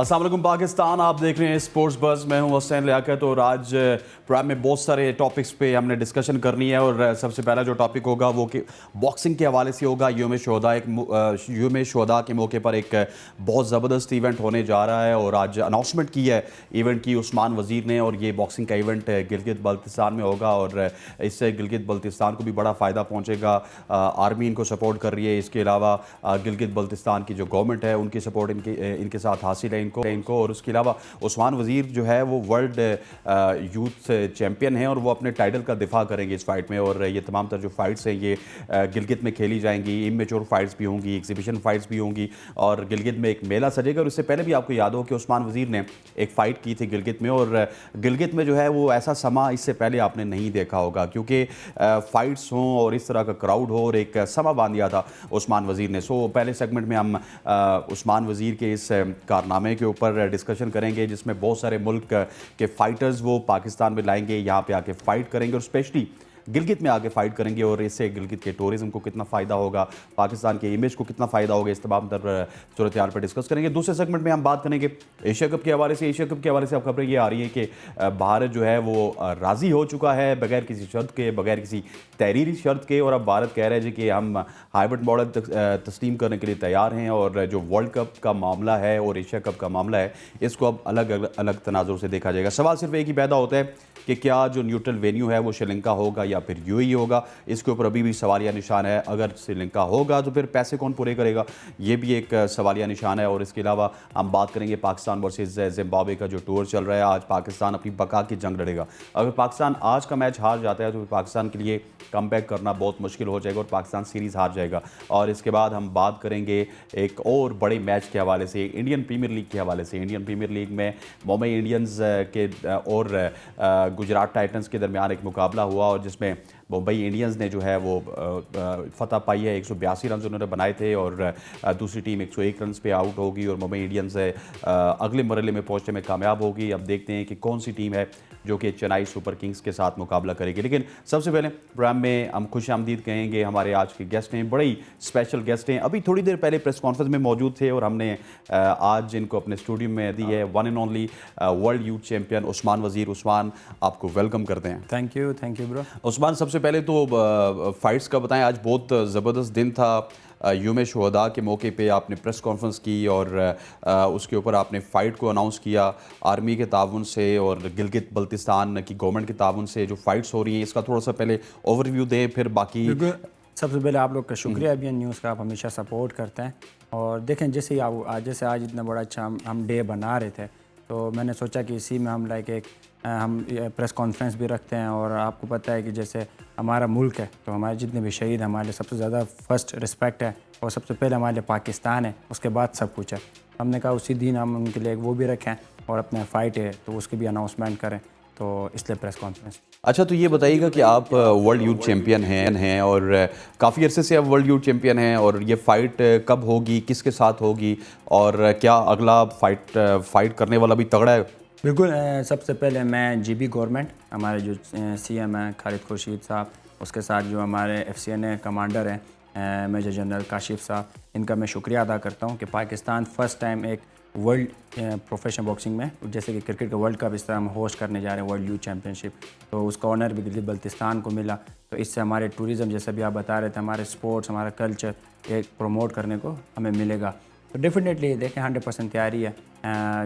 अस्सलाम वालेकुम पाकिस्तान, आप देख रहे हैं स्पोर्ट्स बज़। मैं हूं हुसैन लियाकत और आज प्रोग्राम में बहुत सारे टॉपिक्स पे हमने डिस्कशन करनी है। और सबसे पहला जो टॉपिक होगा वो कि बॉक्सिंग के हवाले से होगा। यूम शुहदा के मौके पर एक बहुत ज़बरदस्त इवेंट होने जा रहा है और आज अनाउंसमेंट की है इवेंट की उस्मान वज़ीर ने। और ये बॉक्सिंग का इवेंट गिलगित बल्तिस्तान में होगा और इससे गिलगित बल्तिस्तान को भी बड़ा फ़ायदा पहुँचेगा। आर्मी इनको सपोर्ट कर रही है, इसके अलावा गिलगित बल्तिस्तान की जो गवर्नमेंट है उनकी सपोर्ट इनके साथ हासिल है इनको। और उसके अलावा उस्मान वज़ीर जो है वो वर्ल्ड यूथ चैम्पियन हैं और वो अपने टाइटल का दिफा करेंगे इस फाइट में। और ये तमाम तर जो फाइट्स हैं ये गिलगित में खेली जाएंगी। इमेच्योर फाइट्स भी होंगी, एग्जीबिशन फाइट्स भी होंगी और गिलगित में एक मेला सजेगा। और इससे पहले भी आपको याद हो कि उस्मान वज़ीर ने एक फ़ाइट की थी गिलगित में। और गिलगित में जो है वो ऐसा समा इससे पहले आपने नहीं देखा होगा, क्योंकि फ़ाइट्स हों और इस तरह का क्राउड हो और एक समा बांध दिया था उस्मान वज़ीर ने। सो पहले सेगमेंट में हम उस्मान वज़ीर के इस कारनामे के ऊपर डिस्कशन करेंगे, जिसमें बहुत सारे मुल्क के फाइटर्स वो पाकिस्तान में लाएंगे, यहाँ पे आके फ़ाइट करेंगे और स्पेशली गिलगित में आके फ़ाइट करेंगे। और इससे गिलगित के टूरिज़्म को कितना फ़ायदा होगा, पाकिस्तान के इमेज को कितना फ़ायदा होगा, इस तमाम तर सूरत हाल पर डिस्कस करेंगे। दूसरे सेगमेंट में हम बात करेंगे एशिया कप के हवाले से। एशिया कप के हवाले से अब खबरें ये आ रही है कि भारत जो है वो राज़ी हो चुका है बगैर किसी शर्त के, बगैर किसी तहरीरी शर्त के। और अब भारत कह रहे हैं जी कि हम हाइब्रिड मॉडल तस्लीम करने के लिए तैयार हैं और जो वर्ल्ड कप का मामला है और एशिया कप का मामला है इसको अब अलग अलग तनाजुर से देखा जाएगा। सवाल सिर्फ एक ही पैदा होता है कि क्या जो न्यूट्रल वेन्यू है वो श्रीलंका होगा या फिर यूएई होगा। इसके ऊपर अभी भी सवालिया निशान है। अगर श्रीलंका होगा तो फिर पैसे कौन पूरे करेगा, ये भी एक सवालिया निशान है। और इसके अलावा हम बात करेंगे पाकिस्तान वर्सेस जिम्बाब्वे का जो टूर चल रहा है। आज पाकिस्तान अपनी बका की जंग लड़ेगा। अगर पाकिस्तान आज का मैच हार जाता है तो फिर पाकिस्तान के लिए कमबैक करना बहुत मुश्किल हो जाएगा और पाकिस्तान सीरीज़ हार जाएगा। और इसके बाद हम बात करेंगे एक और बड़े मैच के हवाले से, इंडियन प्रीमियर लीग के हवाले से। इंडियन प्रीमियर लीग में मुंबई इंडियंस के और गुजरात टाइटंस के दरमियान एक मुकाबला हुआ और जिसमें मुंबई इंडियंस ने जो है वो फतह पाई है। 182 रन उन्होंने बनाए थे और दूसरी टीम 101 रन पे आउट होगी और मुंबई इंडियंस अगले मरहले में पहुंचने में कामयाब होगी। अब देखते हैं कि कौन सी टीम है जो कि चेन्नई सुपर किंग्स के साथ मुकाबला करेगी। लेकिन सबसे पहले प्रोग्राम में हम खुश आमदीद कहेंगे हमारे आज के गेस्ट हैं, बड़े ही स्पेशल गेस्ट हैं। अभी थोड़ी देर पहले प्रेस कॉन्फ्रेंस में मौजूद थे और हमने आज इनको अपने स्टूडियो में दी है one and only world youth champion Usman वज़ीर। उस्मान, आपको वेलकम करते हैं। Thank you bro. उस्मान, सबसे पहले तो फाइट्स का बताएं। आज बहुत ज़बरदस्त दिन था। यूम शुहदा के मौके पे आपने प्रेस कॉन्फ्रेंस की और उसके ऊपर आपने फ़ाइट को अनाउंस किया आर्मी के ताउन से और गिलगित बल्तिस्तान की गवर्नमेंट के ताउन से जो फ़ाइट्स हो रही हैं इसका थोड़ा सा पहले ओवरव्यू दें, फिर बाकी। सबसे पहले आप लोग का शुक्रिया अभियान न्यूज़ का, आप हमेशा सपोर्ट करते हैं। और देखें जैसे आज इतना बड़ा अच्छा हम डे बना रहे थे तो मैंने सोचा कि इसी में हम हम प्रेस कॉन्फ्रेंस भी रखते हैं। और आपको पता है कि जैसे हमारा मुल्क है तो हमारे जितने भी शहीद हमारे लिए सबसे ज़्यादा फर्स्ट रिस्पेक्ट है और सबसे पहले हमारे लिए पाकिस्तान है, उसके बाद सब कुछ है। हमने कहा उसी दिन हम उनके लिए वो भी रखें और अपना फ़ाइट है तो उसकी भी अनाउंसमेंट करें, तो इसलिए प्रेस कॉन्फ्रेंस। अच्छा, तो ये बताइएगा कि आप वर्ल्ड यूथ चैम्पियन हैं और काफ़ी अरसे से आप वर्ल्ड यूथ चैम्पियन हैं और ये फ़ाइट कब होगी, किसके साथ होगी और क्या अगला फ़ाइट करने वाला भी तगड़ा है? बिल्कुल। सबसे पहले मैं जीबी गवर्नमेंट, हमारे जो सीएम हैं खालिद खुर्शीद साहब, उसके साथ जो हमारे एफसीएनए कमांडर हैं मेजर जनरल काशिफ साहब, इनका मैं शुक्रिया अदा करता हूं कि पाकिस्तान फ़र्स्ट टाइम एक वर्ल्ड प्रोफेशनल बॉक्सिंग में, जैसे कि क्रिकेट का वर्ल्ड कप, इस तरह हम होस्ट करने जा रहे हैं वर्ल्ड यूथ चैम्पियनशिप, तो उसका ऑनर भी गिलगित बल्तिस्तान को मिला। तो इससे हमारे टूरिज़म, जैसे भी आप बता रहे थे, हमारे स्पोर्ट्स, हमारा कल्चर एक प्रमोट करने को हमें मिलेगा। तो डेफिनेटली देखें 100% तैयारी है।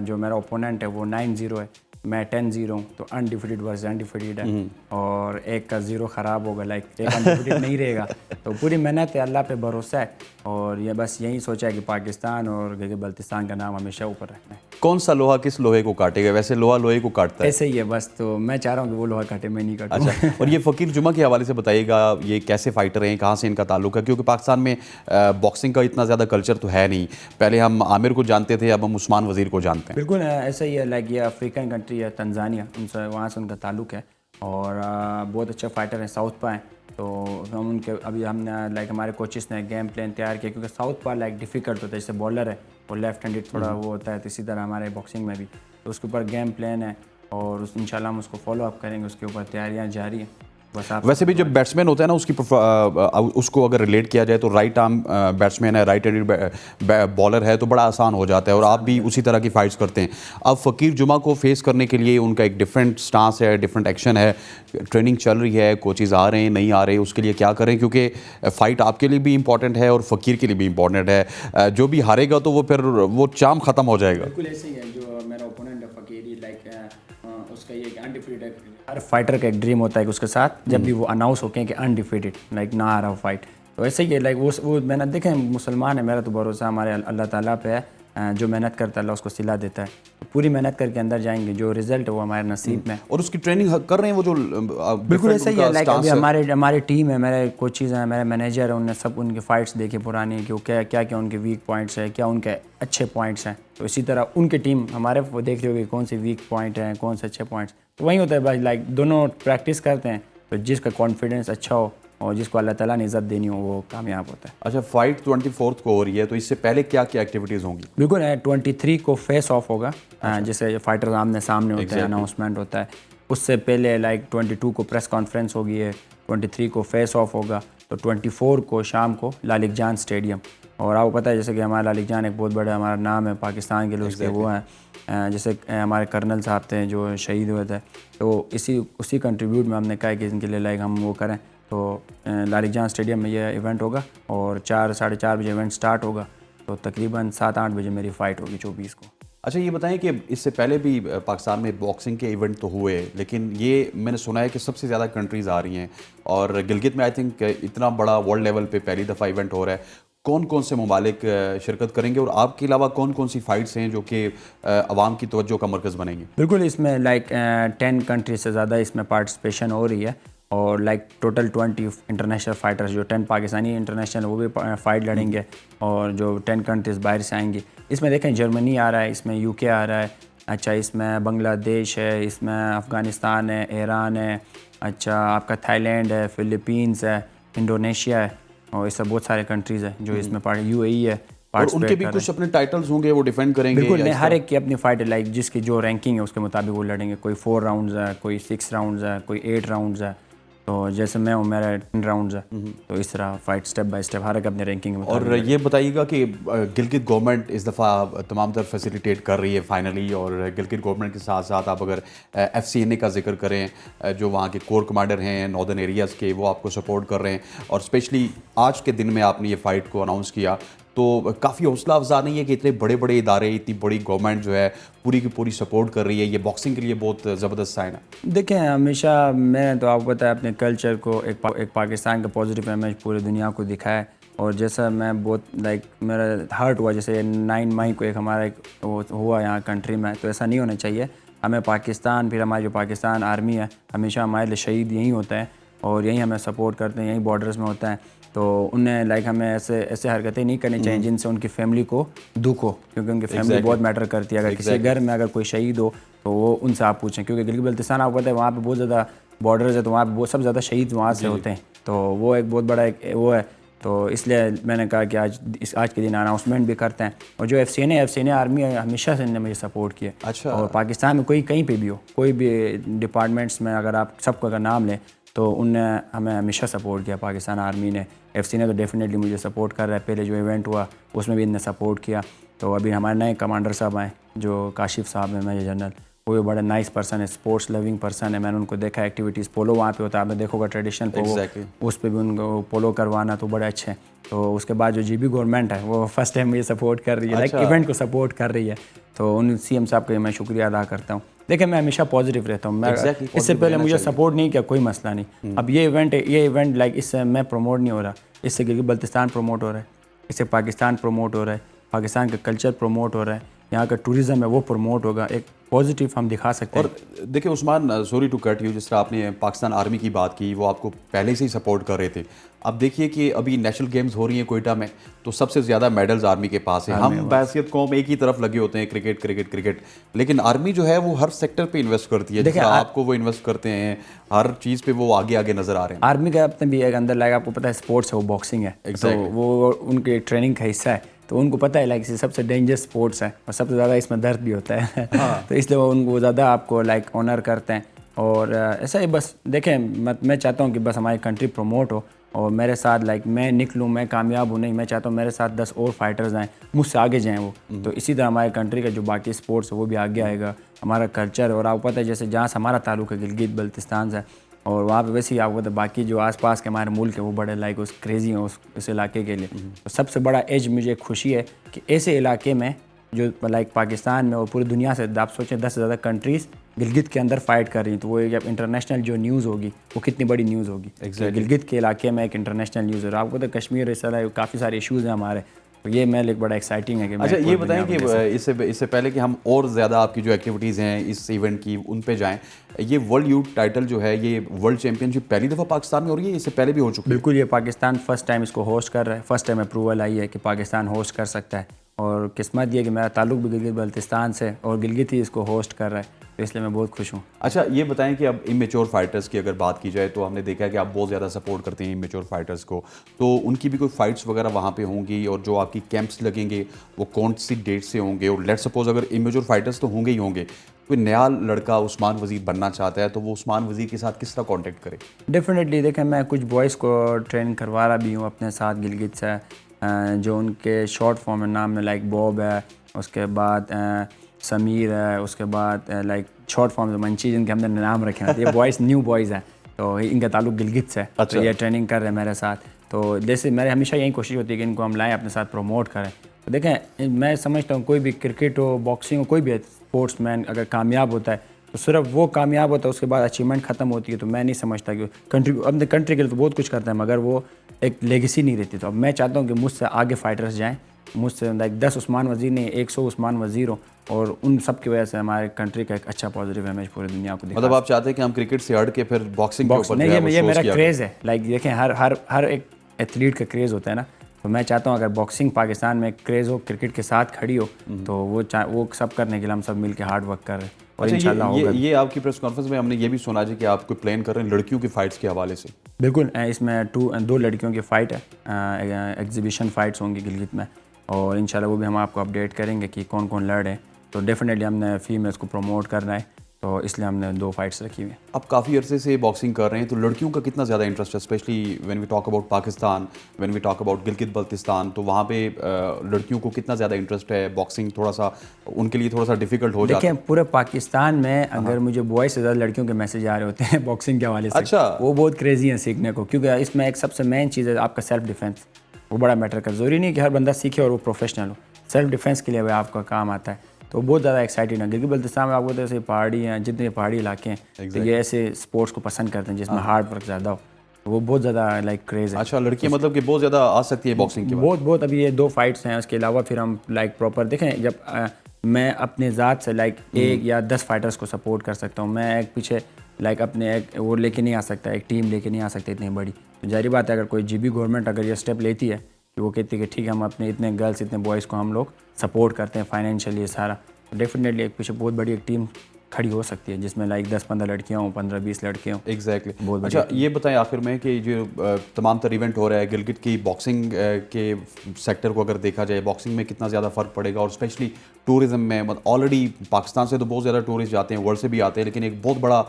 जो मेरा ओपोनेंट है वो 9-0 है, मैं 10-0 हूँ, तो अनडिफिटेड वर्सेस अनडिफिटेड है और एक का 0 ख़राब होगा, एक अनडिफिटेड नहीं रहेगा। तो पूरी मेहनत है, अल्लाह पे भरोसा है और ये बस यही सोचा है कि पाकिस्तान और गिलगित बल्तिस्तान का नाम हमेशा ऊपर रखना है। कौन सा लोहा किस लोहे को काटेगा? वैसे लोहा लोहे को काटता है, ऐसे ही है बस। तो मैं चाह रहा हूँ कि वो लोहा काटे, मैं नहीं काटूँ। अच्छा, और ये फ़कीर जुमा के हवाले से बताइएगा, ये कैसे फ़ाइटर हैं, कहाँ से इनका ताल्लुक है? क्योंकि पाकिस्तान में बॉक्सिंग का इतना ज़्यादा कल्चर तो है नहीं। पहले हम आमिर को जानते थे, अब हम उस्मान वज़ीर को जानते हैं। बिल्कुल ऐसा ही है। ये अफ्रीकन कंट्री है तंजानिया, उनसे वहाँ से उनका ताल्लुक है और बहुत अच्छे फाइटर हैं, साउथ पा हैं। तो हम उनके अभी हमने हमारे कोचेस ने गेम प्लान तैयार किया, क्योंकि साउथ पा डिफ़िकल्ट होता है। जैसे बॉलर है और लेफ्ट हैंडेड थोड़ा वो होता है, तो इसी तरह हमारे बॉक्सिंग में भी तो उसके ऊपर गेम प्लान है और इंशाल्लाह हम उसको फॉलो अप करेंगे, उसके ऊपर तैयारियाँ जारी हैं। बस आप वैसे भी जब बैट्समैन होता है ना उसको अगर रिलेट किया जाए तो राइट आर्म बैट्समैन है, राइट हैंडेड बॉलर है, तो बड़ा आसान हो जाता है और आप भी उसी तरह की फाइट्स करते हैं। अब फ़कीर जुमा को फेस करने के लिए उनका एक डिफरेंट स्टांस है, डिफरेंट एक्शन है, ट्रेनिंग चल रही है, कोचेज़ आ रहे हैं नहीं आ रहे, उसके लिए क्या करें? क्योंकि फ़ाइट आपके लिए भी इंपॉर्टेंट है और फ़कीर के लिए भी इंपॉर्टेंट है। जो भी हारेगा तो वो फिर वो चाम ख़त्म हो जाएगा। बिल्कुल ऐसे ही है। जो मेरा ओपोनेंट है फकीरी, उसका ये अनडिफीटेड, हर फाइटर का एक ड्रीम होता है कि उसके साथ जब भी वो अनाउंस हो कि अनडिफीटेड ना आ रहा हो फाइट, तो ऐसे ही है। वो मैंने देखे, मुसलमान है, मेरा तो भरोसा हमारे अल्लाह ताला पे है। जो मेहनत करता है अल्लाह उसको सिला देता है। तो पूरी मेहनत करके अंदर जाएंगे, जो रिजल्ट है वो हमारे नसीब में। और उसकी ट्रेनिंग कर रहे हैं वो जो बिल्कुल ऐसा ही है। लाइक अभी हमारी टीम है, मेरे कोचेज हैं, मेरे मैनेजर हैं, उन्होंने सब उनके फाइट्स देखे पुरानी कि वो क्या क्या उनके वीक पॉइंट्स है, क्या उनके अच्छे पॉइंट्स हैं। तो इसी तरह उनकी टीम हमारे वो देख रही होगी कौन से वीक पॉइंट हैं, कौन से अच्छे पॉइंट्स। तो वही होता है भाई, लाइक दोनों प्रैक्टिस करते हैं, तो जिसका कॉन्फिडेंस अच्छा हो और जिसको अल्लाह ताला ने इज़्ज़त देनी हो वो कामयाब होता है। अच्छा, फाइट 24 को हो रही है, तो इससे पहले क्या क्या एक्टिविटीज़ होंगी? बिल्कुल 23 को फेस ऑफ होगा। जैसे फाइटर आमने सामने होते हैं, अनाउंसमेंट होता है। उससे पहले लाइक 22 को प्रेस कॉन्फ्रेंस होगी है, 23 को फेस ऑफ होगा, तो 24 को शाम को लालिक जान स्टेडियम। और आपको पता है जैसे कि हमारा लालिक जान एक बहुत बड़ा हमारा नाम है पाकिस्तान के लिए, उसके वो हैं जैसे हमारे कर्नल साहब थे जो शहीद हुए थे, तो उसी कंट्रीब्यूट में हमने कहा कि इनके लिए लाइक हम वो करें। तो लालिक जान स्टेडियम में ये इवेंट होगा और 4 साढ़े 4 बजे इवेंट स्टार्ट होगा, तो तकरीबन 7-8 बजे मेरी फ़ाइट होगी 24 को। अच्छा, ये बताएं कि इससे पहले भी पाकिस्तान में बॉक्सिंग के इवेंट तो हुए, लेकिन ये मैंने सुना है कि सबसे ज़्यादा कंट्रीज़ आ रही हैं और गिलगित में आई थिंक इतना बड़ा वर्ल्ड लेवल पे पहली दफ़ा इवेंट हो रहा है। कौन कौन से ममालिक शिरकत करेंगे और आपके अलावा कौन कौन सी फ़ाइट्स हैं जो कि आवाम की तवज्जो का मरकज़ बनेंगे? बिल्कुल, इसमें लाइक 10 कंट्री से ज़्यादा इसमें पार्टिसिपेशन हो रही है और लाइक टोटल 20 इंटरनेशनल फाइटर्स, जो 10 पाकिस्तानी इंटरनेशनल वो भी फ़ाइट लड़ेंगे और जो 10 कंट्रीज़ बाहर से आएंगी। इसमें देखें जर्मनी आ रहा है, इसमें यूके आ रहा है, अच्छा इसमें बांग्लादेश है, इसमें अफ़गानिस्तान है, ईरान है, अच्छा आपका थाईलैंड है, फ़िलीपींस है, इंडोनेशिया है, और इससे बहुत सारे कंट्रीज़ हैं जो इसमें यूएई है। और उनके भी कुछ अपने टाइटल्स होंगे, वो डिफेंड करेंगे? बिल्कुल नहीं, हर एक की अपनी फाइट है, लाइक जिसकी जो रैंकिंग है उसके मुताबिक वो लड़ेंगे। कोई 4 राउंड्स है, कोई 6 राउंड्स है, कोई 8 राउंड्स है। तो जैसे मैं हूँ, मेरा 10 राउंड्स है, तो इस तरह फाइट स्टेप बाय स्टेप हर एक अपने रैंकिंग में। और ये बताइएगा कि गिलगित गवर्नमेंट इस दफ़ा तमाम तरफ फैसिलिटेट कर रही है फाइनली, और गिलगित गवर्नमेंट के साथ साथ आप अगर FCNA का जिक्र करें, जो वहाँ के कोर कमांडर हैं नॉर्दर्न एरियाज़ के, वो आपको सपोर्ट कर रहे हैं, और स्पेशली आज के दिन में आपने ये फ़ाइट को अनाउंस किया, तो काफ़ी हौसला अफजा नहीं है कि इतने बड़े बड़े इदारे, इतनी बड़ी गवर्नमेंट जो है पूरी की पूरी सपोर्ट कर रही है? ये बॉक्सिंग के लिए बहुत ज़बरदस्त साइन है। देखें, हमेशा मैंने तो आपको पता है अपने कल्चर को एक पाकिस्तान का पॉजिटिव इमेज पूरी दुनिया को दिखाया है। और जैसा मैं बहुत लाइक मेरा हर्ट हुआ, जैसे 9 मई को एक हमारा एक वो हुआ यहाँ कंट्री में, तो ऐसा नहीं होना चाहिए। हमें पाकिस्तान, फिर हमारी जो पाकिस्तान आर्मी है, हमेशा हमारे लिए शहीद यहीं होता है और यहीं हमें सपोर्ट करते हैं, यहीं बॉर्डर्स में होता है। तो उन्हें लाइक हमें ऐसे हरकतें नहीं करनी चाहिए जिनसे उनकी फैमिली को दुख हो, क्योंकि उनकी फैमिली बहुत मैटर करती है। अगर किसी घर में अगर कोई शहीद हो तो वो उनसे आप पूछें, क्योंकि गिलगित बल्तिस्तान आपको पता है वहाँ पे बहुत ज़्यादा बॉर्डर्स है, तो वहाँ पे बहुत सब ज़्यादा शहीद वहाँ से होते हैं, तो वो एक बहुत बड़ा एक वो है। तो इसलिए मैंने कहा कि आज के दिन अनाउंसमेंट भी करते हैं। और जो FCNA आर्मी है, हमेशा से इन्होंने मुझे सपोर्ट किया। अच्छा। और पाकिस्तान में कोई कहीं पे भी हो, कोई भी डिपार्टमेंट्स में अगर आप सबको अगर नाम लें, तो उनने हमें हमेशा सपोर्ट किया। पाकिस्तान आर्मी ने, FCNA तो डेफिनेटली मुझे सपोर्ट कर रहा है। पहले जो इवेंट हुआ उसमें भी इनने सपोर्ट किया। तो अभी हमारे नए कमांडर साहब आए जो काशिफ साहब हैं, मेजर जनरल, वो भी बड़ा नाइस पर्सन है, स्पोर्ट्स लविंग पर्सन है। मैंने उनको देखा एक्टिविटीज़, पोलो वहाँ पे होता है, आपने देखोगा ट्रेडिशनल पोलो, उस पर भी उनको पोलो करवाना तो बड़े अच्छे हैं। तो उसके बाद जो GB गवर्नमेंट है वो फर्स्ट टाइम मुझे सपोर्ट कर रही है, लाइक इवेंट को सपोर्ट कर रही है। तो उन CM साहब का मैं शुक्रिया अदा करता हूँ। देखिए, मैं हमेशा पॉजिटिव रहता हूँ। मैं इससे पहले मुझे सपोर्ट नहीं किया, कोई मसला नहीं। अब ये इवेंट लाइक इससे मैं प्रमोट नहीं हो रहा, इससे गिलगित बल्तिस्तान प्रमोट हो रहा है, इससे पाकिस्तान प्रमोट हो रहा है, पाकिस्तान का कल्चर प्रमोट हो रहा है, यहाँ का टूरिज़्म है वो प्रमोट होगा, एक पॉजिटिव हम दिखा सकते हैं। और देखिए Usman, sorry to cut you, जिस तरह आपने पाकिस्तान आर्मी की बात की, वो आपको पहले से ही सपोर्ट कर रहे थे। अब देखिए कि अभी नेशनल गेम्स हो रही हैं कोयटा में, तो सबसे ज़्यादा मेडल्स आर्मी के पास है। हम बहैसियत कौम एक ही तरफ लगे होते हैं, क्रिकेट क्रिकेट क्रिकेट, लेकिन आर्मी जो है वो हर सेक्टर पे इन्वेस्ट करती है। देखिए आपको वो इन्वेस्ट करते हैं, हर चीज़ पे वो आगे आगे नजर आ रहे हैं। आर्मी का अपने भी एक अंदर लाइक आपको पता है स्पोर्ट्स है वो बॉक्सिंग है, तो वो उनके ट्रेनिंग का हिस्सा है। तो उनको पता है लाइक सबसे डेंजरस स्पोर्ट्स है और सबसे ज़्यादा इसमें दर्द भी होता है। तो इसलिए वो उनको ज़्यादा आपको लाइक ऑनर करते हैं। और ऐसा ही बस देखें, मैं चाहता हूँ कि बस हमारी कंट्री प्रमोट हो और मेरे साथ लाइक मैं निकलूँ, मैं कामयाब हूँ नहीं, मैं चाहता हूँ मेरे साथ 10 और फाइटर्स आएँ, मुझसे आगे जाएँ वो। तो इसी तरह हमारे कंट्री का जो बाकी स्पोर्ट्स है वो भी आगे आएगा, हमारा कल्चर। और आपको पता है जैसे जहाँ से हमारा ताल्लुक है गिलगित बल्तिस्तान से, और वहाँ पे वैसे ही आपको पता है बाकी जो आसपास के हमारे मुल्क है वो बड़े लाइक उस क्रेज़ी हैं उस इलाके के लिए। तो सबसे बड़ा एज मुझे खुशी है कि ऐसे इलाके में जो लाइक पाकिस्तान में और पूरी दुनिया से आप सोचें 10 से ज़्यादा कंट्रीज़ गिलगित के अंदर फाइट कर रही हैं, तो वो जब इंटरनेशनल जो न्यूज़ होगी वो कितनी बड़ी न्यूज़ होगी। तो गिलगित के इलाके में एक इंटरनेशनल न्यूज़ है। आपको तो कश्मीर इस तरह काफ़ी सारे इश्यूज़ हैं हमारे, तो ये मेरे लिए बड़ा एक्साइटिंग है कि अच्छा ये बताएं कि इससे पहले कि हम और ज़्यादा आपकी जो एक्टिविटीज़ हैं इस इवेंट की उन पे जाएं, ये वर्ल्ड यूथ टाइटल जो है ये वर्ल्ड चैंपियनशिप पहली दफ़ा पाकिस्तान में हो रही है, इससे पहले भी हो चुकी है? बिल्कुल, ये पाकिस्तान फर्स्ट टाइम इसको होस्ट कर रहा है, फर्स्ट टाइम अप्रूवल आई है कि पाकिस्तान होस्ट कर सकता है। और किस्मत ये कि मेरा ताल्लुक भी गिलगित बल्तिस्तान से और गिलगित ही इसको होस्ट कर रहा है, तो इसलिए मैं बहुत खुश हूँ। अच्छा ये बताएं कि अब इमेच्योर फाइटर्स की अगर बात की जाए तो हमने देखा है कि आप बहुत ज़्यादा सपोर्ट करते हैं इमेच्योर फाइटर्स को, तो उनकी भी कोई फाइट्स वगैरह वहाँ पे होंगी और जो आपकी कैंप्स लगेंगे वो कौन सी डेट से होंगे? और लेट्स सपोज अगर इमेच्योर फाइटर्स तो होंगे ही होंगे, कोई नया लड़का उस्मान वज़ीर बनना चाहता है तो वो उस्मान वज़ीर के साथ किस तरह कॉन्टेक्ट करे? डेफिनेटली देखें, मैं कुछ बॉयज़ को ट्रेन करवा रहा भी हूँ अपने साथ गिलगित से, जो उनके शॉर्ट फॉर्म में नाम में लाइक बॉब है, उसके बाद समीर है, उसके बाद लाइक शॉर्ट फॉर्म में मंची जिनके हमने नाम रखे हैं। ये बॉयज़ न्यू बॉयज़ हैं, तो इनका ताल्लुक गिलगित से है। अच्छा। तो ये ट्रेनिंग कर रहे हैं मेरे साथ। तो जैसे मेरे हमेशा यही कोशिश होती है कि इनको हम लाएँ अपने साथ प्रमोट करें। तो देखें, मैं समझता हूँ कोई भी क्रिकेट हो, बॉक्सिंग हो, कोई भी स्पोर्ट्समैन अगर कामयाब होता है तो सिर्फ वो कामयाब होता है, उसके बाद अचीवमेंट ख़त्म होती है। तो मैं नहीं समझता कि अपने कंट्री के लिए तो बहुत कुछ करता है मगर वो एक लेगेसी नहीं रहती। तो अब मैं चाहता हूँ कि मुझसे आगे फाइटर्स जाएँ, मुझसे लाइक 10 उस्मान वज़ीर नहीं 100 उस्मान वज़ीर हो, और उन सब की वजह से हमारे कंट्री का एक अच्छा पॉजिटिव इमेज पूरी दुनिया को दिखा। मतलब आप चाहते हैं कि हम क्रिकेट से हट के फिर बॉक्सिंग के ऊपर नहीं, जो है वो ये shows मेरा किया क्रेज़ है। लाइक देखें, हर एक एथलीट का क्रेज़ होता है ना, तो मैं चाहता हूँ अगर बॉक्सिंग पाकिस्तान में क्रेज़ हो, क्रिकेट के साथ खड़ी हो, तो वो सब करने के लिए हम सब मिलकर हार्ड वर्क कर रहे हैं और अच्छा इंशाल्लाह होगा। ये आपकी प्रेस कॉन्फ्रेंस में हमने ये भी सुना जी कि आप कोई प्लान कर रहे हैं लड़कियों की फाइट्स के हवाले से? बिल्कुल, इसमें दो लड़कियों की फ़ाइट है, एग्जीबिशन फ़ाइट्स होंगी गिलगित में, और इंशाल्लाह वो भी हम आपको अपडेट करेंगे कि कौन कौन लड़ रहे हैं। तो डेफिनेटली हमने फीमेल्स को प्रमोट करना है, तो इसलिए हमने 2 फाइट्स रखी हुई हैं। आप काफ़ी अरसे से बॉक्सिंग कर रहे हैं, तो लड़कियों का कितना ज़्यादा इंटरेस्ट है, specially when we talk about Pakistan, when we talk about Gilgit Baltistan, तो वहाँ पे लड़कियों को कितना ज़्यादा इंटरेस्ट है? बॉक्सिंग थोड़ा सा उनके लिए थोड़ा सा डिफिकल्ट हो जाता है? देखिए, पूरे पाकिस्तान में अगर मुझे बॉयज़ से ज़्यादा लड़कियों के मैसेज आ रहे होते हैं बॉक्सिंग के हवाले से। अच्छा। वो बहुत क्रेजी हैं सीखने को, क्योंकि इसमें एक सबसे मेन चीज़ है आपका सेल्फ डिफेंस, वो बड़ा मैटर कर। ज़रूरी नहीं कि हर बंदा सीखे और वो प्रोफेशनल हो, सेल्फ डिफेंस के लिए वह आपका काम आता है। तो बहुत ज़्यादा एक्साइटेड है। गिलगित बल्तिस्तान में आपको तो ऐसे पहाड़ी हैं, जितने पहाड़ी इलाके हैं, तो ये ऐसे स्पोर्ट्स को पसंद करते हैं जिसमें हार्ड वर्क ज़्यादा हो, तो वो बहुत ज़्यादा लाइक क्रेज़ है। अच्छा, लड़कियाँ मतलब कि बहुत ज़्यादा आ सकती है बॉक्सिंग के बाद? बहुत अभी ये 2 फाइट्स हैं, उसके अलावा फिर हम लाइक प्रॉपर देखें, जब मैं अपने ज़ात से लाइक 1 या 10 फाइटर्स को सपोर्ट कर सकता हूँ। मैं एक पीछे लाइक अपने एक वो लेके नहीं आ सकता, एक टीम लेके नहीं आ सकता इतनी बड़ी। तो जाहिर बात है अगर कोई जीबी गवर्नमेंट अगर ये स्टेप लेती है कि वो कहती है कि ठीक है हम अपने इतने गर्ल्स इतने बॉयज़ को हम लोग सपोर्ट करते हैं फाइनेंशियली सारा, तो डेफिनेटली एक पीछे बहुत बड़ी एक टीम खड़ी हो सकती है जिसमें लाइक 10-15 लड़कियाँ हों, 15-20 लड़के हों। एग्जैक्टली बहुत अच्छा ये बताएं आखिर में कि जो तमाम तर इवेंट हो रहा है गिलगित की बॉक्सिंग के सेक्टर को अगर देखा जाए, बॉक्सिंग में कितना ज़्यादा फ़र्क पड़ेगा? और स्पेशली टूरिज़्म में, मतलब ऑलरेडी पाकिस्तान से तो बहुत ज़्यादा टूरिस्ट जाते हैं, वर्ल्ड से भी आते हैं, लेकिन एक बहुत बड़ा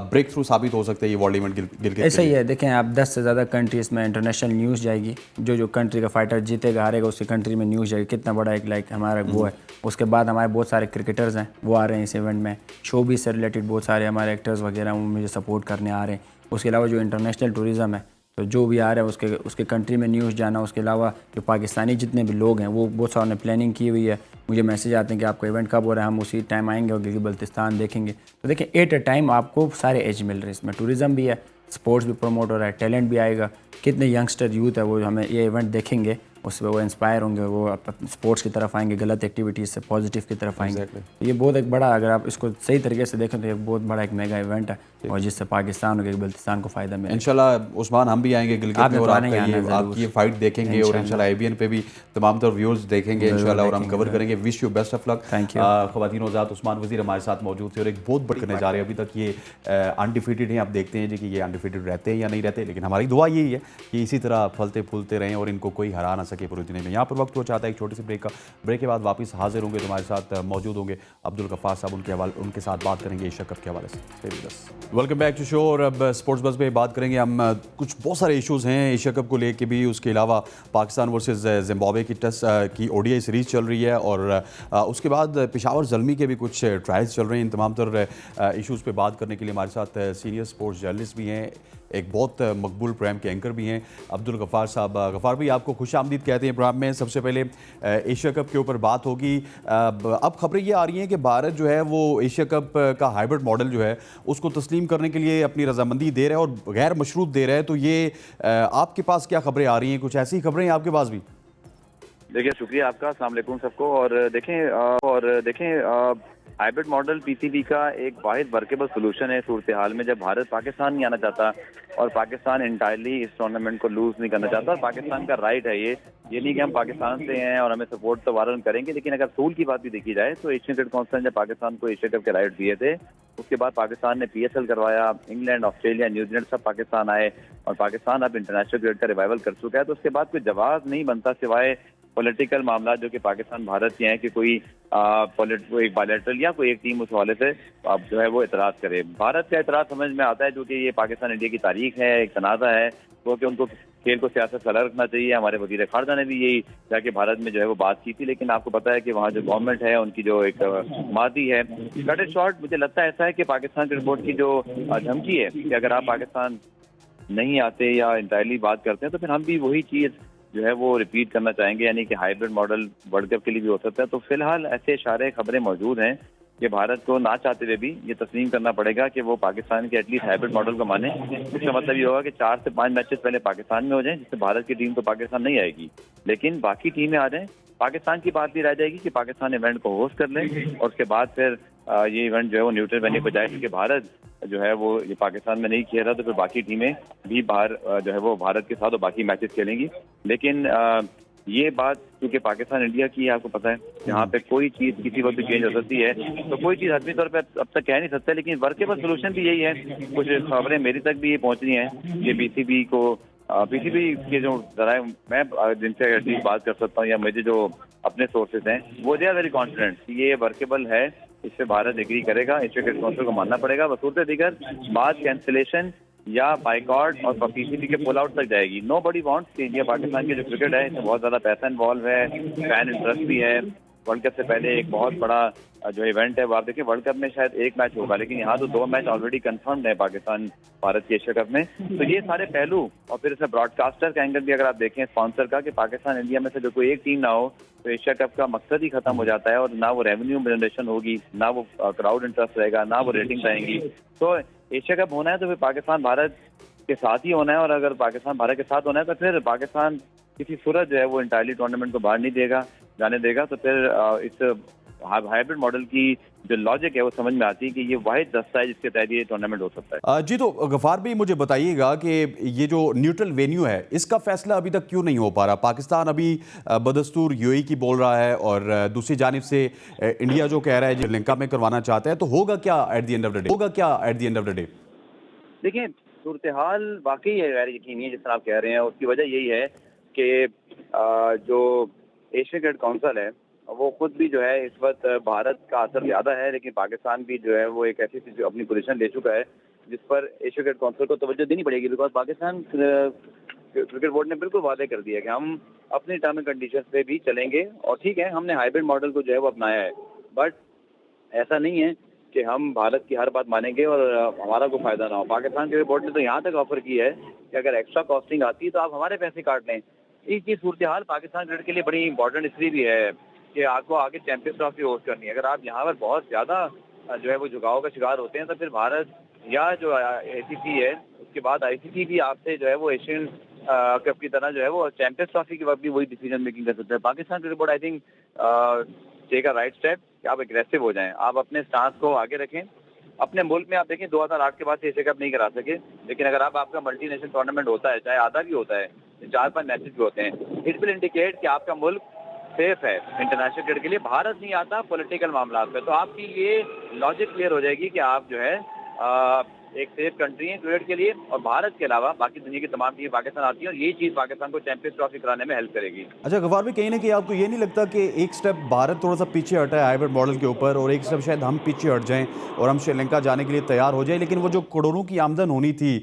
ब्रेक थ्रू साबित हो सकता है ये वर्ल्ड इवेंट गिलगित। ऐसा ही है, देखें आप 10 से ज़्यादा कंट्रीज़ में इंटरनेशनल न्यूज़ जाएगी, जो कंट्री का फाइटर जीतेगा हारेगा उसकी कंट्री में न्यूज़ जाएगी, कितना बड़ा एक लाइक हमारा वो है। उसके बाद हमारे बहुत सारे क्रिकेटर्स हैं वो आ रहे हैं इस इवेंट में, शोबिज़ से रिलेटेड बहुत सारे हमारे एक्टर्स वगैरह वो मुझे सपोर्ट करने आ रहे हैं। उसके अलावा जो इंटरनेशनल टूरिज़्म है, तो जो भी आ रहा है उसके कंट्री में न्यूज़ जाना। उसके अलावा जो पाकिस्तानी जितने भी लोग हैं वो बहुत सारे ने प्लानिंग की हुई है, मुझे मैसेज आते हैं कि आपका इवेंट कब हो रहा है, हम उसी टाइम आएंगे और गिलगित बल्तिस्तान देखेंगे। तो देखिए एट अ टाइम आपको सारे एज मिल रहे हैं, इसमें टूरिज़म भी है, स्पोर्ट्स भी प्रमोट हो रहा है, टैलेंट भी आएगा। कितने यंगस्टर यूथ है वो हमें ये इवेंट देखेंगे, उससे वो इंस्पायर होंगे, वो स्पोर्ट्स की तरफ आएंगे, गलत एक्टिविटीज़ से पॉजिटिव की तरफ आएंगे। तो ये बहुत एक बड़ा, अगर आप इसको सही तरीके से देखें तो ये बहुत बड़ा एक मेगा इवेंट है और जिससे पाकिस्तान और बल्तिस्तान को फ़ायदा मिलेगा। इंशाल्लाह उस्मान हम भी आएंगे गिलगित में और आपकी ये फाइट देखेंगे और इंशाल्लाह ABN पे भी तमाम तरह व्यूज़ देखेंगे इंशाल्लाह और हम कवर करेंगे। Wish you best of luck. Thank you. ख़वातीन हज़रात, उस्मान वज़ीर हमारे साथ मौजूद थे और एक बहुत बड़ी करने जा रहे हैं। अभी तक ये अनडिफीटेड हैं, आप देखते हैं जी कि ये अनडिफीटेड रहते हैं या नहीं रहते, लेकिन हमारी दुआ यही है कि इसी तरह फलते फूलते रहें और इनको कोई हरा ना सके पूरी दुनिया में। यहाँ पर वक्त हो चाहता है एक छोटी सी ब्रेक के बाद वापस हाजिर होंगे, तुम्हारे साथ मौजूद होंगे अब्दुल गफ्फार साहब, उनके साथ बात करेंगे एशिया कप के हवाले से। Welcome back to show. और अब स्पोर्ट्स बज़ में बात करेंगे हम, कुछ बहुत सारे इश्यूज़ हैं एशिया कप को लेके भी, उसके अलावा पाकिस्तान वर्सेस जिम्बाब्वे की टेस्ट की ओडीआई सीरीज़ चल रही है, और उसके बाद पेशावर ज़ल्मी के भी कुछ ट्रायल्स चल रहे हैं। इन तमाम तर इश्यूज़ पे बात करने के लिए हमारे साथ सीनियर स्पोर्ट्स जर्नलिस्ट भी हैं, एक बहुत मकबूल प्रोग्राम के एंकर भी हैं अब्दुल गफ्फार साहब। गफ्फार भाई, आपको खुश आमदीद कहते हैं प्रोग्राम में। सबसे पहले एशिया कप के ऊपर बात होगी। अब खबरें ये आ रही हैं कि भारत जो है वो एशिया कप का हाइब्रिड मॉडल जो है उसको तस्लीम करने के लिए अपनी रजामंदी दे रहा है और गैर मशरूत दे रहा है। तो ये आपके पास क्या खबरें आ रही हैं? कुछ ऐसी खबरें हैं आपके पास भी? देखिए, शुक्रिया आपका, अस्सलाम वालेकुम सबको। और देखें हाइब्रिड मॉडल पीसीबी का एक वाहिद वर्केबल सोल्यूशन है सूरत हाल में, जब भारत पाकिस्तान नहीं आना चाहता और पाकिस्तान इंटायरली इस टूर्नामेंट को लूज नहीं करना चाहता। और पाकिस्तान का राइट है ये नहीं कि हम पाकिस्तान से हैं और हमें सपोर्ट तो वारन करेंगे, लेकिन अगर सूल की बात भी देखी जाए तो एशियन क्रिकेट काउंसिल ने पाकिस्तान को एशिया कप के राइट दिए थे। उसके बाद पाकिस्तान ने पीएसएल करवाया, इंग्लैंड, ऑस्ट्रेलिया, न्यूजीलैंड सब पाकिस्तान आए और पाकिस्तान अब इंटरनेशनल क्रिकेट का रिवाइवल कर चुका है। तो उसके बाद कोई जवाब नहीं बनता सिवाय पॉलिटिकल मामला जो कि पाकिस्तान भारत के हैं कि कोई एक बायलैटरल या कोई एक टीम उस हवाले से अब जो है वो एतराज़ करे। भारत का एतराज़ समझ में आता है, जो कि ये पाकिस्तान इंडिया की तारीख है, एक तनाज़ा है, वो कि उनको खेल को सियासत से अलग रखना चाहिए। हमारे वज़ीर ख़ारजा ने भी यही जाके भारत में जो है वो बात की थी, लेकिन आपको पता है कि वहाँ जो गवर्नमेंट है उनकी जो एक मादी है, कट एंड शॉर्ट मुझे लगता है ऐसा है कि पाकिस्तान क्रिकेट बोर्ड की जो धमकी है कि अगर आप पाकिस्तान नहीं आते या इंटायरली बात करते हैं तो फिर हम भी वही चीज़ जो है वो रिपीट करना चाहेंगे, यानी कि हाइब्रिड मॉडल वर्ल्ड कप के लिए भी हो सकता है। तो फिलहाल ऐसे इशारे खबरें मौजूद हैं कि भारत को ना चाहते हुए भी ये तस्लीम करना पड़ेगा कि वो पाकिस्तान के एटलीस्ट हाइब्रिड मॉडल को माने। इसका मतलब ये होगा कि 4 से 5 मैचेस पहले पाकिस्तान में हो जाएं, जिससे भारत की टीम तो पाकिस्तान नहीं आएगी, लेकिन बाकी टीमें आ जाएं। पाकिस्तान की बात भी रह जाएगी कि पाकिस्तान इवेंट को होस्ट कर ले और उसके बाद फिर ये इवेंट जो है वो न्यूट्रल वेन्यू पर जाए, क्योंकि भारत जो है वो ये पाकिस्तान में नहीं खेल रहा, तो फिर बाकी टीमें भी बाहर जो है वो भारत के साथ और बाकी मैचेस खेलेंगी। लेकिन ये बात क्योंकि पाकिस्तान इंडिया की है, आपको पता है, यहाँ पे कोई चीज़ किसी वक्त भी चेंज हो सकती है, तो कोई चीज़ हतमी तौर पे अब तक कह नहीं सकता। लेकिन वर्केबल सोल्यूशन भी यही है। कुछ खबरें मेरी तक भी ये पहुँच रही हैं कि पीसीबी के जो जराए मैं जिनसे एटलीस्ट बात कर सकता हूँ या मुझे जो अपने सोर्सेज हैं, वो दे आर वेरी कॉन्फिडेंट कि ये वर्केबल है, इससे भारत एग्री करेगा, एशिया क्रिकेट काउंसिल को मानना पड़ेगा। बसूरत दीगर बात कैंसिलेशन या बाइकआउट और पीसीबी के पुल आउट तक जाएगी। नोबडी वांट्स कि इंडिया पाकिस्तान की जो क्रिकेट है इसमें बहुत ज़्यादा पैसा इन्वॉल्व है, फैन इंटरेस्ट भी है। वर्ल्ड कप से पहले एक बहुत बड़ा जो इवेंट है वो आप देखिए, वर्ल्ड कप में शायद एक मैच होगा, लेकिन यहाँ तो 2 मैच ऑलरेडी कंफर्म्ड है पाकिस्तान भारत के एशिया कप में। तो ये सारे पहलू और फिर इसमें ब्रॉडकास्टर का एंगल भी अगर आप देखें स्पॉन्सर का, कि पाकिस्तान इंडिया में से जो कोई एक टीम ना हो तो एशिया कप का मकसद ही खत्म हो जाता है, और ना वो रेवेन्यू जनरेशन होगी, ना वो क्राउड इंटरेस्ट रहेगा, ना वो रेटिंग्स आएंगी। तो एशिया कप होना है तो फिर पाकिस्तान भारत के साथ ही होना है, और अगर पाकिस्तान भारत के साथ होना है तो फिर पाकिस्तान किसी सूरत जो है वो इंटायरली टूर्नामेंट को बाहर नहीं जाने देगा। तो फिर इस हाइब्रिड मॉडल की जो लॉजिक है वो समझ में आती है कि ये वाहिद रास्ता है जिसके तहत ये टूर्नामेंट हो सकता है। जी, तो गफ्फार भाई मुझे बताइएगा कि ये जो न्यूट्रल वेन्यू है इसका फैसला अभी तक क्यों नहीं हो पा रहा? पाकिस्तान अभी बदस्तूर यूएई की बोल रहा है और दूसरी जानिब से इंडिया जो कह रहा है श्रीलंका में करवाना चाहता है, तो होगा क्या at the end of the day? देखिए, सूरत हाल वाकई है गैर यकीनी है जिस तरह आप कह रहे हैं। उसकी वजह यही है कि जो एशियन क्रिकेट काउंसिल है वो खुद भी जो है इस वक्त भारत का असर ज़्यादा है, लेकिन पाकिस्तान भी जो है वो एक ऐसी अपनी पोजीशन ले चुका है जिस पर एशियन क्रिकेट काउंसिल को तवज्जो देनी पड़ेगी। बिकॉज पाकिस्तान क्रिकेट बोर्ड ने बिल्कुल वादे कर दिया कि हम अपनी टर्म एंड कंडीशन पे भी चलेंगे, और ठीक है हमने हाइब्रिड मॉडल को जो है वो अपनाया है, बट ऐसा नहीं है कि हम भारत की हर बात मानेंगे और हमारा कोई फायदा ना हो। पाकिस्तान क्रिकेट बोर्ड ने तो यहाँ तक ऑफर की है कि अगर एक्स्ट्रा कॉस्टिंग आती है तो आप हमारे पैसे काट लें। इसकी सूरत हाल पाकिस्तान क्रिकेट के लिए बड़ी इंपॉर्टेंट इसलिए भी है कि आपको आगे चैंपियंस ट्रॉफी होस्ट करनी है। अगर आप यहाँ पर बहुत ज़्यादा जो है वो झुकाव का शिकार होते हैं तो फिर भारत या जो ACC है उसके बाद ICC भी आपसे जो है वो एशियन कप की तरह जो है वो चैंपियंस ट्रॉफी के वक्त भी वही डिसीजन मेकिंग कर सकते हैं। Pakistan cricket board I think take a right step कि आप एग्रेसिव हो जाएं, आप अपने स्टांस को आगे रखें। अपने मुल्क में आप देखें 2008 के बाद से एशिया कप नहीं करा सके, लेकिन अगर अब आपका मल्टी नेशनल टूर्नामेंट होता है, चाहे आधा भी होता है, 4-5 मैचेस भी होते हैं, इट विल इंडिकेट कि आपका मुल्क सेफ है इंटरनेशनल क्रिकेट के लिए। भारत नहीं आता पॉलिटिकल मामला पे, तो आपकी ये लॉजिक क्लियर हो जाएगी कि आप जो है एक सेफ कंट्री है क्रिकेट के लिए, और भारत के अलावा बाकी दुनिया की तमाम टीमें पाकिस्तान आती हैं, और यही चीज़ पाकिस्तान को चैंपियंस ट्रॉफी कराने में हेल्प करेगी। अच्छा गफ्फार भाई, कहीं ना कहीं आपको ये नहीं लगता कि एक स्टेप भारत थोड़ा सा पीछे हटा है हाइब्रिड मॉडल के ऊपर, और एक स्टेप शायद हम पीछे हट जाएं और हम श्रीलंका जाने के लिए तैयार हो जाएं, लेकिन वो जो करोड़ों की आमदन होनी थी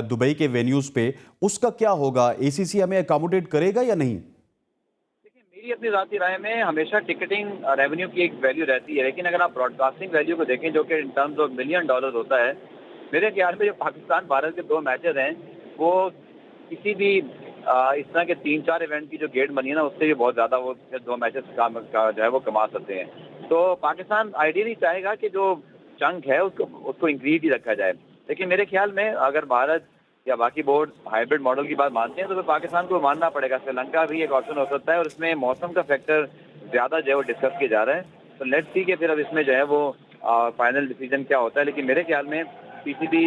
दुबई के वेन्यूज़ पे, उसका क्या होगा? एसीसी हमें अकोमोडेट करेगा या नहीं? मेरी अपनी ज़ाती राय में हमेशा टिकटिंग रेवेन्यू की एक वैल्यू रहती है, लेकिन अगर आप ब्रॉडकास्टिंग वैल्यू को देखें जो कि in terms of million dollar होता है, मेरे ख्याल में जो पाकिस्तान भारत के 2 मैचेस हैं वो किसी भी इस तरह के 3-4 इवेंट की जो गेट बनी है ना, उससे भी बहुत ज़्यादा वो 2 मैचेस का जो है वो कमा सकते हैं। तो पाकिस्तान आइडियली चाहेगा कि जो चंक है उसको इंक्रीज ही रखा जाए, लेकिन मेरे ख्याल में अगर भारत या बाकी बोर्ड हाइब्रिड मॉडल की बात मानते हैं तो फिर पाकिस्तान को मानना पड़ेगा। श्रीलंका भी एक ऑप्शन हो सकता है, और इसमें मौसम का फैक्टर ज़्यादा जो है वो डिस्कस किया जा रहा है। तो लेट्स सी कि फिर अब इसमें जो है वो फाइनल डिसीजन क्या होता है, लेकिन मेरे ख्याल में पीसीबी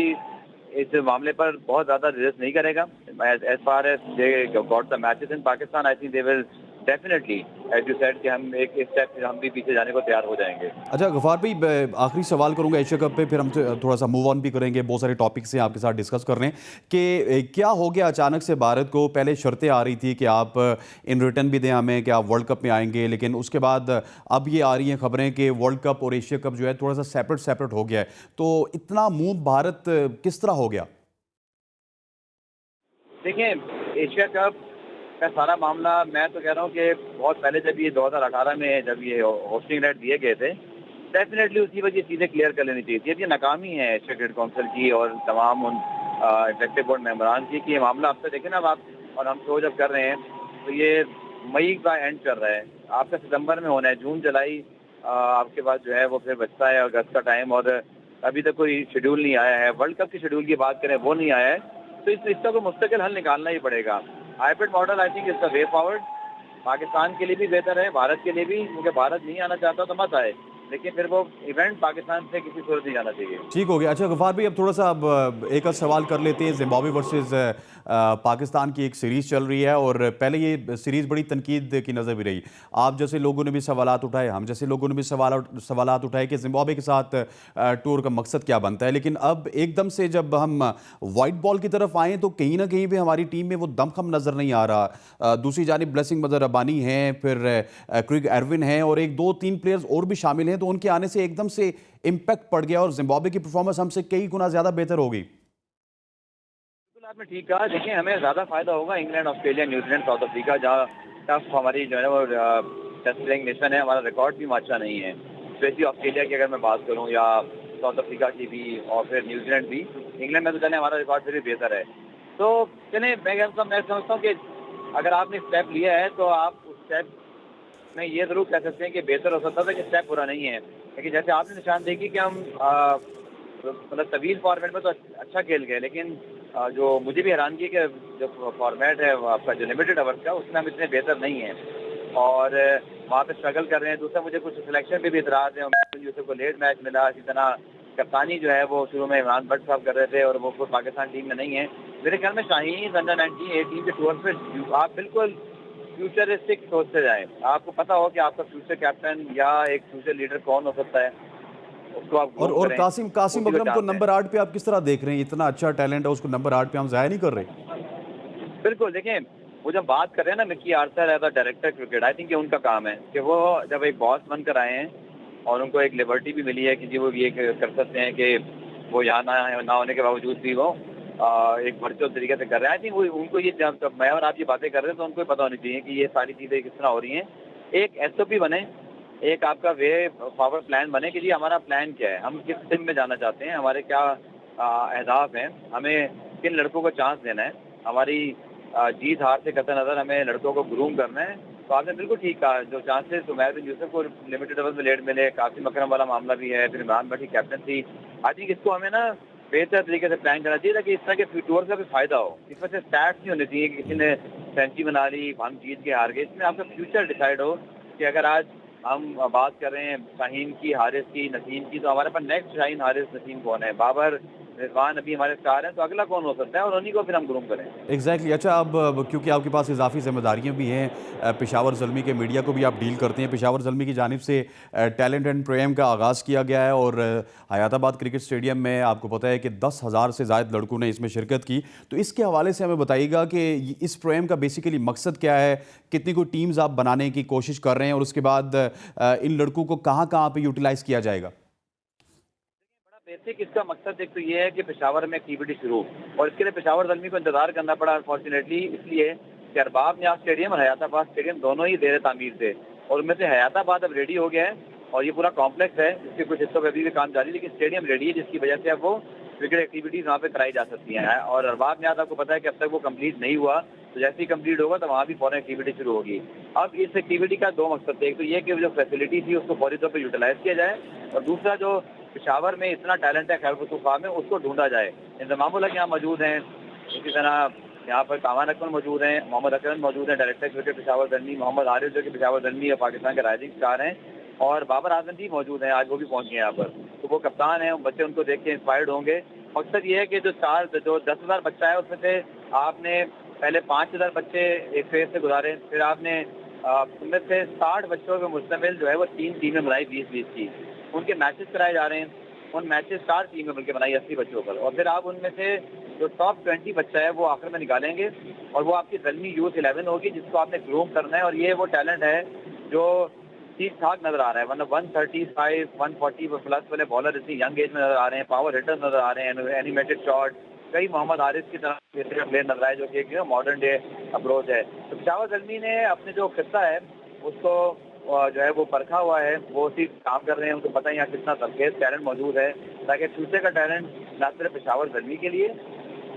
इस मामले पर बहुत ज़्यादा रिस्क नहीं करेगा। As far as they got the matches in Pakistan, I think they will definitely as you said कि हम एक स्टेप हम भी पीछे जाने को तैयार हो जाएंगे। अच्छा गफ्फार भाई, आखिरी सवाल करूंगा एशिया कप पे, फिर हम थोड़ा सा मूव ऑन भी करेंगे। बहुत सारे टॉपिक्स हैं आपके साथ डिस्कस कर रहे हैं कि क्या हो गया अचानक से भारत को? पहले शर्तें आ रही थी कि आप इन रिटर्न भी दें हमें कि आप वर्ल्ड कप में आएंगे, लेकिन उसके बाद अब ये आ रही हैं खबरें कि वर्ल्ड कप और एशिया कप जो है थोड़ा सा सेपरेट हो गया है। तो इतना मूव भारत किस तरह हो गया? देखिए, एशिया कप का सारा मामला मैं तो कह रहा हूँ कि बहुत पहले जब ये 2018 में जब ये होस्टिंग राइट दिए गए थे, डेफिनेटली उसी वजह चीज़ें क्लियर कर लेनी चाहिए थी। अब ये नाकामी है एशिया क्रिकेट काउंसिल की और तमाम उन एग्जेक्टिव बोर्ड मेंबरान की कि ये मामला अब तक देखें ना आप, और हम शो जब कर रहे हैं तो ये मई का एंड कर रहा है, आपका सितंबर में होना है, जून जुलाई आपके पास जो है वो फिर बचता है अगस्त का टाइम, और अभी तक कोई शेड्यूल नहीं आया है। वर्ल्ड कप की शेड्यूल की बात करें वो नहीं आया है, तो इसका कोई मुस्तकिल हल निकालना ही पड़ेगा। Hybrid model I think is the way forward, Pakistan के लिए भी बेहतर है, भारत के लिए भी, क्योंकि भारत नहीं आना चाहता तो मत आए, लेकिन फिर वो इवेंट पाकिस्तान से किसी सूरत नहीं जाना चाहिए। ठीक हो गया। अच्छा गफ्फार भाई, अब थोड़ा सा अब एक आध सवाल कर लेते हैं। जिम्बाब्वे वर्सेस पाकिस्तान की एक सीरीज़ चल रही है, और पहले ये सीरीज़ बड़ी तनकीद की नज़र भी रही। आप जैसे लोगों ने भी सवालात उठाए, हम जैसे लोगों ने भी सवालात उठाए कि जिम्बाब्वे के साथ टूर का मकसद क्या बनता है, लेकिन अब एकदम से जब हम वाइट बॉल की तरफ आए तो कहीं ना कहीं भी हमारी टीम में वो दमखम नज़र नहीं आ रहा। दूसरी जानिब ब्लेसिंग मदर रब्बानी हैं, फिर क्रिक एरविन हैं, और 1-2-3 प्लेयर्स और भी शामिल हैं, तो उनके आने से एकदम से इम्पैक्ट पड़ गया और जिम्बाब्वे की परफॉर्मेंस हमसे कई गुना ज़्यादा बेहतर हो गई। बिल्कुल आपने ठीक कहा। देखिए, हमें ज़्यादा फायदा होगा England, Australia, New Zealand, south Africa, जहाँ टफ हमारी जो है वो टेस्ट प्लेइंग नेशन है, हमारा रिकॉर्ड भी अच्छा नहीं है। स्पेशली ऑस्ट्रेलिया की अगर मैं बात करूँ, या साउथ अफ्रीका की भी, और फिर न्यूजीलैंड भी। इंग्लैंड में तो चले हमारा रिकॉर्ड फिर भी बेहतर है। तो चले मैं समझता हूँ कि अगर आपने स्टेप लिया है तो आप उस स्टेप में ये जरूर कह सकते हैं कि बेहतर हो सकता था, कि स्टेप बुरा नहीं है। लेकिन जैसे आपने निशानदेही कि हम मतलब तवील फॉर्मेट में तो अच्छा खेल गए, लेकिन जो मुझे भी हैरानगी है कि जो फॉर्मेट है आपका जो लिमिटेड ओवर का, उसमें हम इतने बेहतर नहीं हैं, और वहाँ पे स्ट्रगल कर रहे हैं। दूसरा, मुझे कुछ सिलेक्शन पे भी इतराज है। यूसुफ को लेट मैच मिला, इसी तरह कप्तानी जो है वो शुरू में इमरान भट्ट साहब कर रहे थे, और वो खुद पाकिस्तान टीम में नहीं है। मेरे ख्याल में शाहीन अंडर 19, 18 के टूर पे आप बिल्कुल फ्यूचरिस्टिक सोचते जाएं। आपको पता हो कि आपका फ्यूचर कैप्टन या एक फ्यूचर लीडर कौन हो सकता है, उसको आप और ग्रूम करें। कासिम उसी को अकरम को चाहते हैं। नंबर 8 पे आप किस तरह देख रहे हैं? इतना अच्छा टैलेंट है, उसको नंबर 8 पे हम जाया नहीं कर रहे। बिल्कुल, देखें, वो जब बात कर रहे हैं ना Mickey Arthur as a director cricket, I think ये उनका काम है कि वो जब एक बॉस बनकर आए हैं और उनको एक लिबर्टी भी मिली है कि जी वो ये कर सकते हैं कि वो यहाँ ना होने के बावजूद भी वो एक वर्चुअल तरीके से कर रहे हैं। आई थिंक वो उनको ये, जब मैं और आप ये बातें कर रहे हैं तो उनको पता होनी चाहिए कि ये सारी चीज़ें किस तरह हो रही हैं। एक SOP बने, एक आपका वे फॉरवर्ड प्लान बने कि जी हमारा प्लान क्या है, हम किस टीम में जाना चाहते हैं, हमारे क्या अहदाफ हैं, हमें किन लड़कों को चांस देना है, हमारी जीत हार से कतई नज़र हमें लड़कों को ग्रूम करना है। तो आपने बिल्कुल ठीक कहा, जो चांसेस उमैर बिन यूसुफ को लिमिटेड ओवर में लेट मिले, कासिम अकरम वाला मामला भी है, फिर इमरान भट्ट की कैप्टनसी, आई थिंक इसको हमें ना बेहतर तरीके से प्लान करना चाहिए ताकि इस तरह के टूर का भी फायदा हो। इसमें से स्टैट्स नहीं होने चाहिए कि किसी ने सेंचुरी बना ली, हम जीत के हार गए। इसमें आपका फ्यूचर डिसाइड हो कि अगर आज हम बात कर रहे हैं शाहीन की, हारिस की, नसीम की, तो हमारे पास नेक्स्ट शाहीन, हारिस, नसीम कौन है, बाबर रिजवान अभी हमारे स्टार हैं, तो अगला कौन हो सकता है, और उन्हीं को फिर हम ग्रूम करें। एग्जैक्टली अच्छा, अब क्योंकि आपके पास इजाफी जिम्मेदारियां भी हैं, पेशावर ज़ल्मी के मीडिया को भी आप डील करते हैं। पेशावर ज़ल्मी की जानिब से टैलेंट एंड प्रोग्राम का आगाज़ किया गया है और हयाताबाद क्रिकेट स्टेडियम में आपको पता है कि 10,000 से ज़ायद लड़कों ने इसमें शिरकत की। तो इसके हवाले से हमें बताइएगा कि इस प्रोग्राम का बेसिकली मकसद क्या है, कितनी कोई टीम्स आप बनाने की कोशिश कर रहे हैं और उसके बाद इन लड़कों को कहाँ कहाँ पर यूटिलाइज़ किया जाएगा? बेसिक इसका मकसद एक तो ये है कि पेशावर में एक्टिविटी शुरू, और इसके लिए पेशावर ज़ल्मी को इंतजार करना पड़ा अनफॉर्चुनेटली, इसलिए कि अरबाब न्याज स्टेडियम और हयाताबाद स्टेडियम दोनों ही ज़ेर तामीर थे, और उनमें से हयाताबाद अब रेडी हो गया है और ये पूरा कॉम्प्लेक्स है, इसके कुछ हिस्सों पर अभी भी काम जारी है, लेकिन स्टेडियम रेडी है, जिसकी वजह से अब वो क्रिकेट एक्टिविटीज़ वहाँ पे कराई जा सकती हैं। और अरबाब न्याज आपको पता है कि अब तक वो कंप्लीट नहीं हुआ, तो जैसे ही कंप्लीट होगा तो वहाँ भी फॉरन एक्टिविटी शुरू होगी। अब इस एक्टिविटी का दो मकसद थे, एक तो ये कि जो फैसिलिटी थी उसको फौरी तौर पर यूटिलाइज किया जाए, और दूसरा जो पेशावर में इतना टैलेंट है खैबर में उसको ढूंढा जाए। इंतजामुल हक यहाँ मौजूद हैं, इसी तरह यहाँ पर कावान अकमल मौजूद हैं, मोहम्मद अकरम मौजूद हैं, डायरेक्टर क्रिकेट पेशावर ज़ल्मी, मोहम्मद हारिस जो कि पेशावर ज़ल्मी और पाकिस्तान के राइजिंग स्टार हैं, और बाबर आजम भी मौजूद हैं, आज वो भी पहुँच गए यहाँ पर। तो वो कप्तान हैं, बच्चे उनको देख के इंस्पायर्ड होंगे। मकसद ये है कि जो 10,000 बच्चा है उसमें से आपने पहले 5,000 बच्चे एक फेज से गुजारे, फिर आपने उनमें से 60 बच्चों के मुश्तमिल जो है वो 3 टीमें बनाई 20-20 की, उनके मैचेस कराए जा रहे हैं, उन मैचेस 4 टीमें मिलकर बनाई 80 बच्चों पर, और फिर आप उनमें से जो टॉप 20 बच्चा है वो आखिर में निकालेंगे, और वो आपकी ज़ल्मी यूथ 11 होगी जिसको आपने ग्रूम करना है। और ये वो टैलेंट है जो ठीक ठाक नजर आ रहा है, वरना 135 140 प्लस वाले बॉलर इतनी यंग एज में नजर आ रहे हैं, पावर हिटर नजर आ रहे हैं, एनिमेटेड शॉट, कई मोहम्मद हारिस की तरह प्लेयर नजर आए जो कि एक मॉडर्न डे अप्रोच है। तो पेशावर ज़ल्मी ने अपने जो खिस्सा है उसको जो है वो परखा हुआ है, वो उसी काम कर रहे हैं, उनको पता है यहाँ कितना सरखेज टैलेंट मौजूद है, ताकि फ्यूचर का टैलेंट न सिर्फ पेशावर ज़ल्मी के लिए,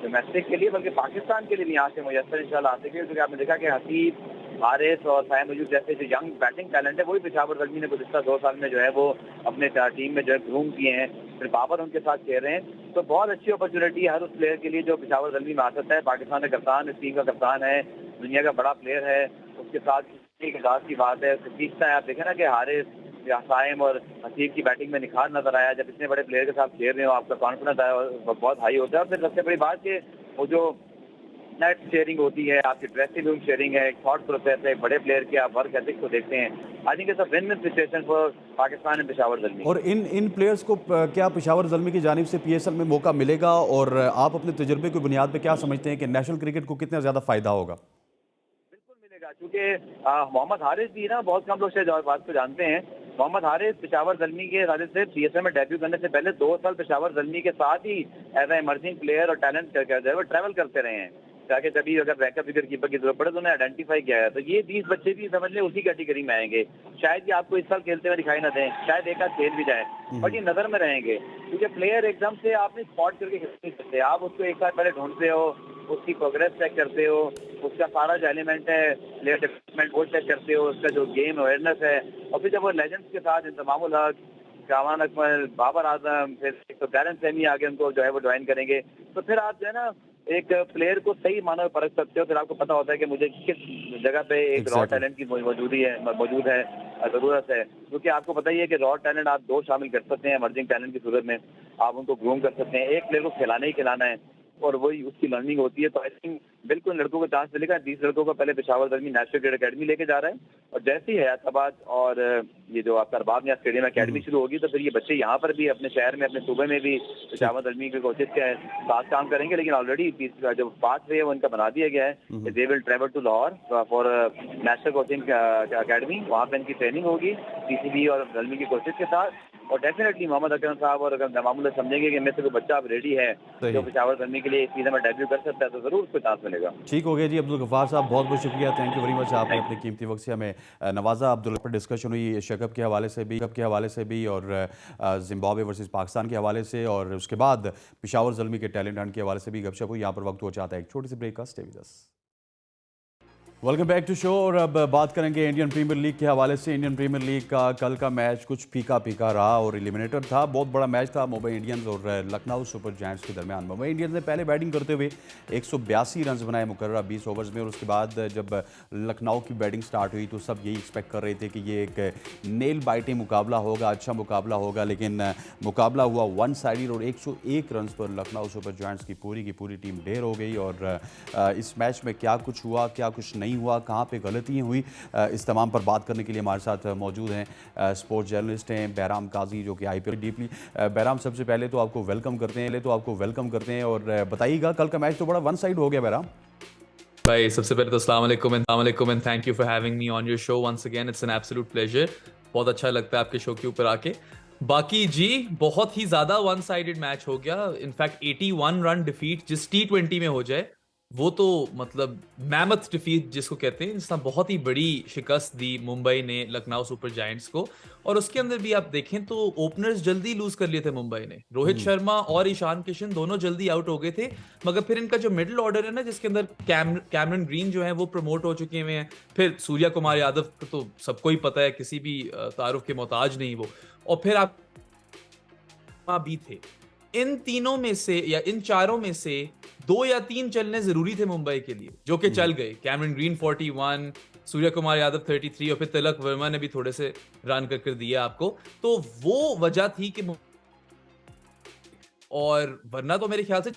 डोमेस्टिक के लिए, बल्कि पाकिस्तान के लिए भी यहाँ से मुयसर इंशाल्लाह आ सके। क्योंकि आपने देखा कि हसीब, हारिस और साइम मयूब जैसे जो यंग बैटिंग टैलेंट है वही पेशावर ज़ल्मी ने गुज़िश्ता 2 साल में जो है वो अपने टीम में जो है ग्रूम किए हैं, फिर बाबर उनके साथ खेल रहे हैं। तो बहुत अच्छी अपॉर्चुनिटी है हर उस प्लेयर के लिए जो पेशावर ज़ल्मी में आ सकता है। पाकिस्तान का कप्तान, इस टीम का कप्तान है, दुनिया का बड़ा प्लेयर है, उसके साथ एक एजाज की बात है, सीखता है। आप देखें ना कि हारिस, साइम और हसीब की बैटिंग में निखार नजर आया, जब इतने बड़े प्लेयर के साथ खेल रहे हो आपका कॉन्फिडेंस आया बहुत हाई होता है। और फिर सबसे बड़ी बात कि वो जो नेट शेयरिंग होती है, आपकी ड्रेसिंग रूम शेयरिंग है, एक थॉट प्रोसेस है, बड़े प्लेयर के आप वर्क एथिक्स को देखते हैं। I think it's a win win situation for Pakistan and Peshawar Zalmi. और इन प्लेयर्स को क्या पेशावर ज़ल्मी की जानिब से पीएसएल में मौका मिलेगा, और आप अपने तजुर्बे की बुनियाद पर क्या समझते हैं कि नेशनल क्रिकेट को कितना ज़्यादा फ़ायदा होगा? क्योंकि मोहम्मद हारिस भी ना, बहुत कम लोग शायद बात को जानते हैं, मोहम्मद हारिस पेशावर ज़ल्मी के हवाले से पीएसएल में डेब्यू करने से पहले 2 साल पेशावर ज़ल्मी के साथ ही एज ए इमर्जिंग प्लेयर और टैलेंट वो ट्रैवल करते रहे हैं, ताकि जब अगर बैकअप विकेट कीपर की जरूरत पड़े तो उन्हें आइडेंटिफाई किया है। तो ये 20 बच्चे भी समझ लें उसी कैटेगरी में आएंगे। शायद ये आपको इस साल खेलते हुए दिखाई ना दें, शायद एक आध खेल भी जाए, बट ये नजर में रहेंगे, क्योंकि प्लेयर एकदम से आपने स्पॉट करके खेल नहीं सकते। आप उसको एक साल पहले ढूंढते हो, उसकी प्रोग्रेस चेक करते हो, उसका सारा जो एलिमेंट है प्लेयर डेवलपमेंट वो चेक करते हो, उसका जो गेम अवेयरनेस है, और फिर जब वो लेजेंड्स के साथ इंतजामुल हक, कावान अकमल, बाबर आजम, फिर तो टैरेंस सैमी आगे उनको जो है वो ज्वाइन करेंगे, तो फिर आप जो है ना एक प्लेयर को सही मानो परख सकते हो। फिर आपको पता होता है कि मुझे किस जगह पे एक रॉ टैलेंट की मौजूद है जरूरत है, क्योंकि आपको पता ही है कि रॉ टैलेंट आप 2 शामिल कर सकते हैं इमर्जिंग टैलेंट की सूरत में, आप उनको ग्रूम कर सकते हैं। एक प्लेयर को खिलाना ही खिलाना है और वही उसकी लर्निंग होती है। तो आई थिंक बिल्कुल लड़कों को चांस मिलेगा। 20 लड़कों को पहले Peshawar Zalmi national cricket academy लेके जा रहा है, और जैसे ही हयाताबाद और ये जो आपका अरबाब न्याज स्टेडियम अकेडमी शुरू होगी तो फिर ये बच्चे यहाँ पर भी अपने शहर में, अपने सूबे में भी पेशावर ज़ल्मी के कोचेज के साथ काम करेंगे। लेकिन ऑलरेडी जो पाथवे है वो इनका बना दिया गया है। They will travel to Lahore for national coaching academy, वहाँ पर इनकी ट्रेनिंग होगी पीसीबी और ज़ल्मी के कोचेज के साथ। और डेफिनेटली मोहम्मद अकरम साहब और अगर मामूल समझेंगे कि मेरे से कोई बच्चा अब रेडी है जो पेशावर ज़ल्मी के लिए इस सीजन में डेब्यू कर सकता है, तो जरूर उसको चांस मिलेगा। ठीक हो गया जी। अब्दुल गफ्फार साहब, बहुत बहुत शुक्रिया, थैंक यू वेरी मच, आपने अपने कीमती वक्त से हमें नवाजा। अब्दुल पर डिस्कशन हुई शेकअप के हवाले से भी और जिम्बाब्वे वर्सेस पाकिस्तान के हवाले से, और उसके बाद पेशावर ज़ल्मी के टैलेंट हंट के हवाले से भी गपशप हुई। यहाँ पर वक्त हो जाता है एक छोटी सी ब्रेक का। Stay with us. Welcome back to show. और अब बात करेंगे इंडियन प्रीमियर लीग के हवाले से। इंडियन प्रीमियर लीग का कल का मैच कुछ फीका फीका रहा और एलिमिनेटर था। बहुत बड़ा मैच था मुंबई इंडियंस और लखनऊ सुपर जायंट्स के दरमियान। मुंबई इंडियंस ने पहले बैटिंग करते हुए 182 रन बनाए मुकर्ररा 20 ओवर्स में, और उसके बाद जब लखनऊ की बैटिंग स्टार्ट हुई तो सब यही एक्सपेक्ट कर रहे थे कि ये एक नेल बाइटिंग मुकाबला होगा, अच्छा मुकाबला होगा, लेकिन मुकाबला हुआ वन साइडेड और 101 रन पर लखनऊ सुपर जायंट्स की पूरी टीम ढेर हो गई। और इस मैच में क्या कुछ हुआ, क्या कुछ नहीं हुआ, कहाँ पे गलतियाँ हुई, इस तमाम पर बात करने के लिए हमारे साथ मौजूद हैं स्पोर्ट्स जर्नलिस्ट हैं बहराम काजी, जो कि आईपीएल डीपली। बहराम, सबसे पहले तो आपको वेलकम करते हैं और बताइएगा, कल का मैच तो बड़ा वन साइड हो गया बहराम। भाई सबसे पहले तो अस्सलाम वालेकुम and thank you for having me on your show once again. It's an absolute pleasure. बहुत अच्छा लगता है आपके शो के ऊपर आके। बाकी जी, बहुत ही ज्यादा वन साइडेड मैच हो गया। इनफैक्ट 81 रन डिफीट जिस T20 में हो जाए वो तो मतलब मैमथ डिफीट जिसको कहते हैं, जिसने बहुत ही बड़ी शिकस्त दी मुंबई ने लखनऊ सुपर जायंट्स को। और उसके अंदर भी आप देखें तो ओपनर्स जल्दी लूज कर लिए थे मुंबई ने। रोहित शर्मा और ईशान किशन दोनों जल्दी आउट हो गए थे, मगर फिर इनका जो मिडिल ऑर्डर है ना, जिसके अंदर कैमरन ग्रीन जो है वो प्रमोट हो चुके हुए हैं, फिर सूर्या कुमार यादव तो सबको ही पता है, किसी भी तारुफ के मोहताज नहीं वो, और फिर आप भी थे। इन तीनों में से या इन चारों में से 2 या 3 चलने जरूरी थे मुंबई के लिए, जो कि चल गए। कैमरन ग्रीन 41, सूर्य कुमार यादव 33 और फिर तिलक वर्मा ने भी थोड़े से रन कर दिए आपको। तो वो वजह थी कि और वरना तो मेरे ख्याल से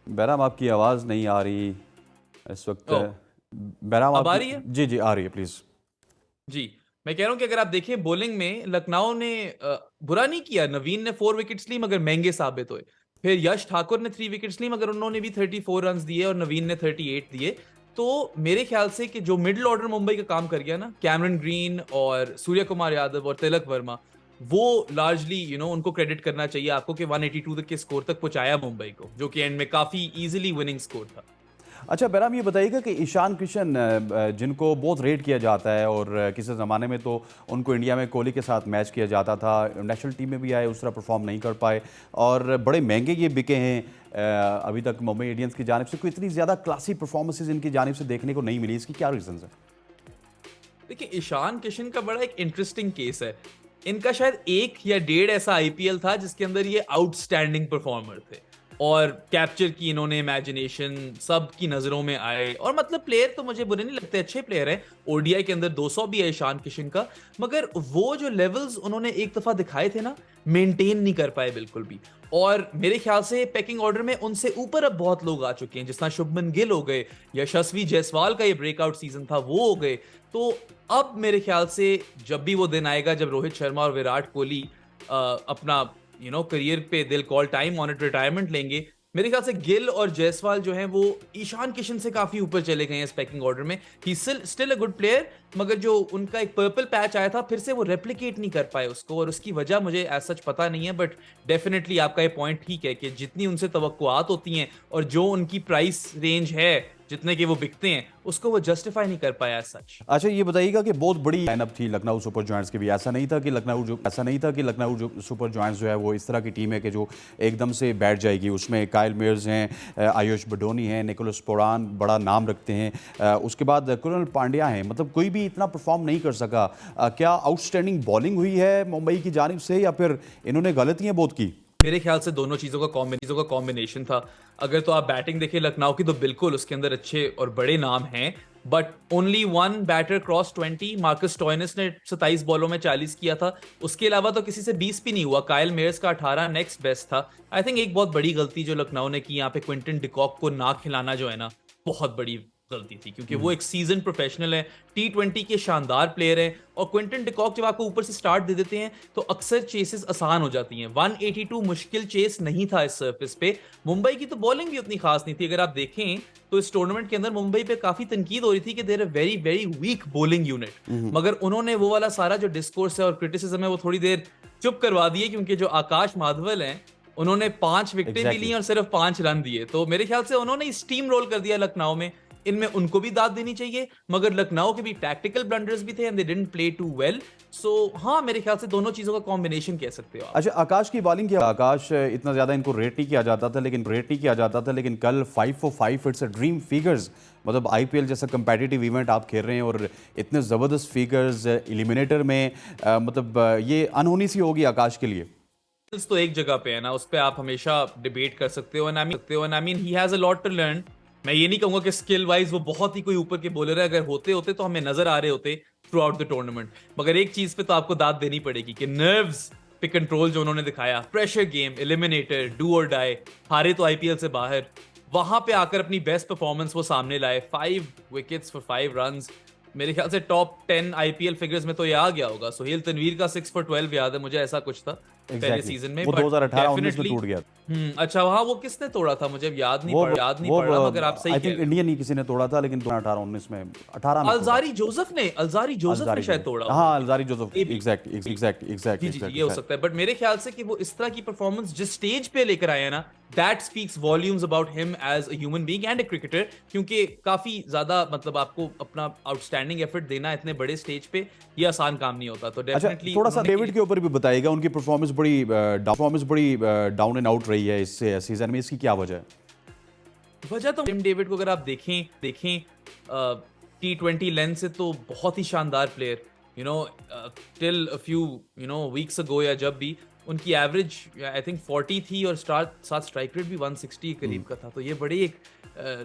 बहराम आपकी आवाज़ नहीं आ रही इस वक्त। बहराम अब आ रही है? जी आ रही है, प्लीज़। जी, मैं कह रहा हूं कि अगर आप देखें बॉलिंग में लखनऊ ने बुरा नहीं किया। नवीन ने 4 विकेट्स ली मगर महंगे साबित हुए। फिर यश ठाकुर ने 3 विकेट्स ली मगर उन्होंने भी 34 रन दिए और नवीन ने 38 दिए। तो मेरे ख्याल से कि जो मिडिल ऑर्डर मुंबई का काम कर गया ना, कैमरन ग्रीन और सूर्य कुमार यादव और तिलक वर्मा, वो लार्जली उनको क्रेडिट करना चाहिए आपको कि 182 तक के स्कोर तक पहुंचाया मुंबई को, जो कि एंड में काफी इजीली विनिंग स्कोर था। अच्छा बहराम, ये बताइएगा कि ईशान किशन, जिनको बहुत रेट किया जाता है और किसी ज़माने में तो उनको इंडिया में कोहली के साथ मैच किया जाता था, नेशनल टीम में भी आए, उस तरह परफॉर्म नहीं कर पाए और बड़े महंगे ये बिके हैं अभी तक मुंबई इंडियंस की जानिब से। कोई इतनी ज़्यादा क्लासी परफॉर्मेंसेज इनकी जानिब से देखने को नहीं मिली, इसकी क्या रीज़न है? देखिए, ईशान किशन का बड़ा एक इंटरेस्टिंग केस है। इनका शायद 1 या 1.5 ऐसा आईपीएल था जिसके अंदर ये आउटस्टैंडिंग परफॉर्मर थे और कैप्चर की इन्होंने इमेजिनेशन, सब की नजरों में आए। और मतलब प्लेयर तो मुझे बुरे नहीं लगते, अच्छे प्लेयर हैं। ओडीआई के अंदर 200 भी है ईशान किशन का, मगर वो जो लेवल्स उन्होंने एक दफा दिखाए थे ना, मेंटेन नहीं कर पाए बिल्कुल भी। और मेरे ख्याल से पैकिंग ऑर्डर में उनसे ऊपर अब बहुत लोग आ चुके हैं, जिस तरह शुभमन गिल हो गए, यशस्वी जायसवाल का ये ब्रेकआउट सीजन था वो हो गए। तो अब मेरे ख्याल से जब भी वो दिन आएगा जब रोहित शर्मा और विराट कोहली अपना करियर पे दिल call time on it retirement लेंगे, मेरे ख्याल से गिल और जायसवाल जो हैं वो ईशान किशन से काफी ऊपर चले गए हैं स्पेकिंग ऑर्डर में। He still a good player, मगर जो उनका एक पर्पल पैच आया था फिर से वो रेप्लिकेट नहीं कर पाए उसको, और उसकी वजह मुझे एज सच पता नहीं है। बट डेफिनेटली आपका ये पॉइंट ठीक है कि जितनी उनसे तवक्कुआत होती हैं और जो उनकी प्राइस रेंज है, जितने के वो बिकते हैं, उसको वो जस्टिफाई नहीं कर पाया सच। अच्छा ये बताइएगा कि बहुत बड़ी लाइनअप थी लखनऊ सुपर जायंट्स की भी। ऐसा नहीं था कि लखनऊ सुपर जायंट्स जो है वो इस तरह की टीम है कि जो एकदम से बैठ जाएगी। उसमें काइल मेयर्स हैं, आयुष बडोनी हैं, निकोलस पोरान बड़ा नाम रखते हैं, उसके बाद कृणाल पांड्या हैं। मतलब कोई भी इतना परफॉर्म नहीं कर सका। क्या आउटस्टैंडिंग बॉलिंग हुई है मुंबई की जानिब से या फिर इन्होंने गलतियां बहुत की? मेरे ख्याल से दोनों चीज़ों का कॉम्बिनेशन था। अगर तो आप बैटिंग देखें लखनऊ की, तो बिल्कुल उसके अंदर अच्छे और बड़े नाम हैं, but only 1 batter cross 20। Marcus Stoinis ने 27 बॉलों में 40 किया था। उसके अलावा तो किसी से 20 भी नहीं हुआ। काइल मेयर्स का 18 नेक्स्ट बेस्ट था। आई थिंक एक बहुत बड़ी गलती जो लखनऊ ने की यहाँ पे, क्विंटन डिकॉक को ना खिलाना जो है ना, बहुत बड़ी गलती थी, क्योंकि वो एक सीजन प्रोफेशनल है, T20 के शानदार प्लेयर हैं। और क्विंटन डिकॉक जब आपको ऊपर से स्टार्ट दे देते हैं तो अक्सर चेसेस आसान हो जाती हैं। 182 मुश्किल चेस नहीं था इस सरफेस पे। मुंबई की तो बॉलिंग भी उतनी खास नहीं थी। अगर आप देखें तो इस टूर्नामेंट के अंदर मुंबई पे काफी तनकीद हो रही थी कि there a very very weak bowling unit, मगर उन्होंने वो वाला सारा जो डिस्कोर्स है और क्रिटिसिज्म है वो थोड़ी देर चुप करवा दिए, क्योंकि जो आकाश माधवल हैं उन्होंने 5 विकेटें भी ली और सिर्फ 5 रन दिए। तो मेरे ख्याल से उन्होंने स्टीम रोल कर दिया लखनऊ में इनमें उनको भी दाद देनी चाहिए, मगर लखनऊ के भी टैक्टिकल ब्लंडर्स भी थे and they didn't play too well. So हाँ, मेरे ख्याल से दोनों चीजों का कॉम्बिनेशन कह सकते हो आप। अच्छा, आकाश की बॉलिंग क्या? आकाश इतना ज़्यादा इनको रेट नहीं किया जाता था, लेकिन कल 5 for 5 it's a dream figures. मतलब आईपीएल जैसा कंपेटिटिव इवेंट आप खेल रहे हैं और इतने ज़बरदस्त फिगर्स एलिमिनेटर में, मतलब ये अनहोनी सी होगी आकाश के लिए। तो एक जगह पे है ना, उस पे आप हमेशा डिबेट कर सकते हो, and I mean he has a lot to learn. मैं ये नहीं कहूंगा कि स्किल वाइज वो बहुत ही कोई ऊपर के बॉलर है, अगर होते होते तो हमें नजर आ रहे होते थ्रू आउट द टूर्नामेंट। मगर एक चीज पे तो आपको दाद देनी पड़ेगी कि नर्व्स पे कंट्रोल जो उन्होंने दिखाया, प्रेशर गेम, एलिमिनेटर, डू और डाई, हारे तो आईपीएल से बाहर, वहां पे आकर अपनी बेस्ट परफॉर्मेंस वो सामने लाए। 5 विकेट्स फॉर 5 रन्स, मेरे ख्याल से टॉप 10 आईपीएल फिगर्स में तो ये आ गया होगा। सोहेल तनवीर का 6 for 12 याद है मुझे, ऐसा कुछ था पहले सीजन में। वो 2018-19 में टूट गया। अच्छा, वहाँ वो किसने तोड़ा था मुझे याद नहीं पड़ रहा, मगर आप सही आई थिंक इंडियन ही किसी ने तोड़ा था, लेकिन 2018-19 में 18 में अल्जारी जोसेफ ने शायद तोड़ा। हाँ, अल्जारी जोसेफ, एग्जैक्ट जी, ये हो सकता है। बट मेरे ख्याल से कि वो इस तरह की परफॉर्मेंस जिस स्टेज पे लेकर आए हैं ना, that speaks volumes about him as a human being and a cricketer. क्योंकि काफी ज्यादा मतलब आपको अपना आउटस्टैंडिंग एफर्ट देना इतने बड़े स्टेज पे ये आसान काम नहीं होता। तो डेफिनेटली थोड़ा सा डेविड के ऊपर भी बताइएगा, उनकी परफॉर्मेंस बड़ी डाउन एंड आउट रही है इस सीजन में, इसकी क्या वजह है? वजह तो टिम डेविड को अगर आप देखें T20 लेंस से तो बहुत ही शानदार player, you know, till a few weeks ago या जब भी उनकी एवरेज आई थिंक 40 थी और साथ स्ट्राइक रेट भी 160 के करीब का था। तो ये बड़े एक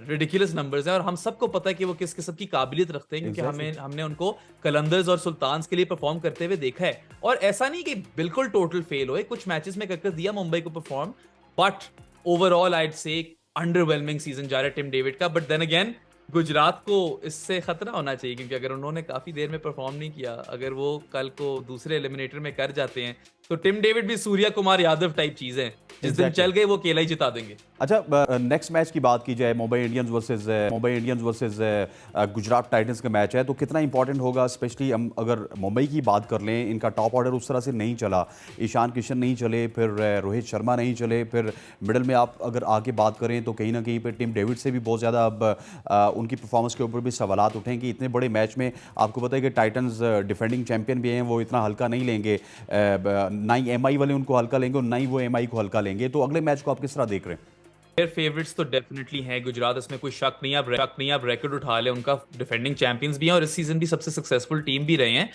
रिडिकुलस नंबर्स हैं और हम सबको पता है कि वो किस किस्म की काबिलियत रखते हैं, क्योंकि हमने उनको कलंदर्स और सुल्तान्स के लिए परफॉर्म करते हुए देखा है। और ऐसा नहीं कि बिल्कुल टोटल फेल हुए, कुछ मैचेस में कर दिया मुंबई को परफॉर्म, बट ओवरऑल आईड से अंडरवेलमिंग सीजन जा रहा है टिम डेविड का। बट देन अगेन गुजरात को इससे खतरा होना चाहिए, क्योंकि अगर उन्होंने काफी देर में परफॉर्म नहीं किया, अगर वो कल को दूसरे एलिमिनेटर में कर जाते हैं, तो टिम डेविड भी सूर्या कुमार यादव टाइप चीज है, जिस दिन चल गए वो अकेला ही जिता देंगे। अच्छा, नेक्स्ट मैच की बात की जाए, Mumbai Indians versus Gujarat Titans का मैच है, तो कितना इंपॉर्टेंट होगा? स्पेशली हम अगर मुंबई की बात कर लें, इनका टॉप ऑर्डर उस तरह से नहीं चला, ईशान किशन नहीं चले, फिर रोहित शर्मा नहीं चले, फिर मिडल में आप अगर आगे बात करें तो कहीं ना कहीं पे टिम डेविड से भी बहुत ज़्यादा अब उनकी परफॉर्मेंस के ऊपर भी सवालात उठें कि इतने बड़े मैच में आपको पता है कि टाइटंस डिफेंडिंग चैंपियन भी हैं, वो इतना हल्का नहीं लेंगे, ना ही एमआई वाले उनको हल्का लेंगे और ना ही वो एमआई को हल्का लेंगे। तो अगले मैच को आप किस तरह देख रहे हैं? मेरे फेवरेट्स तो डेफिनेटली हैं गुजरात, इसमें कोई शक नहीं। आप रिकॉर्ड उठा ले, उनका डिफेंडिंग चैंपियंस भी हैं और इस सीजन भी सबसे सक्सेसफुल टीम भी रहे हैं।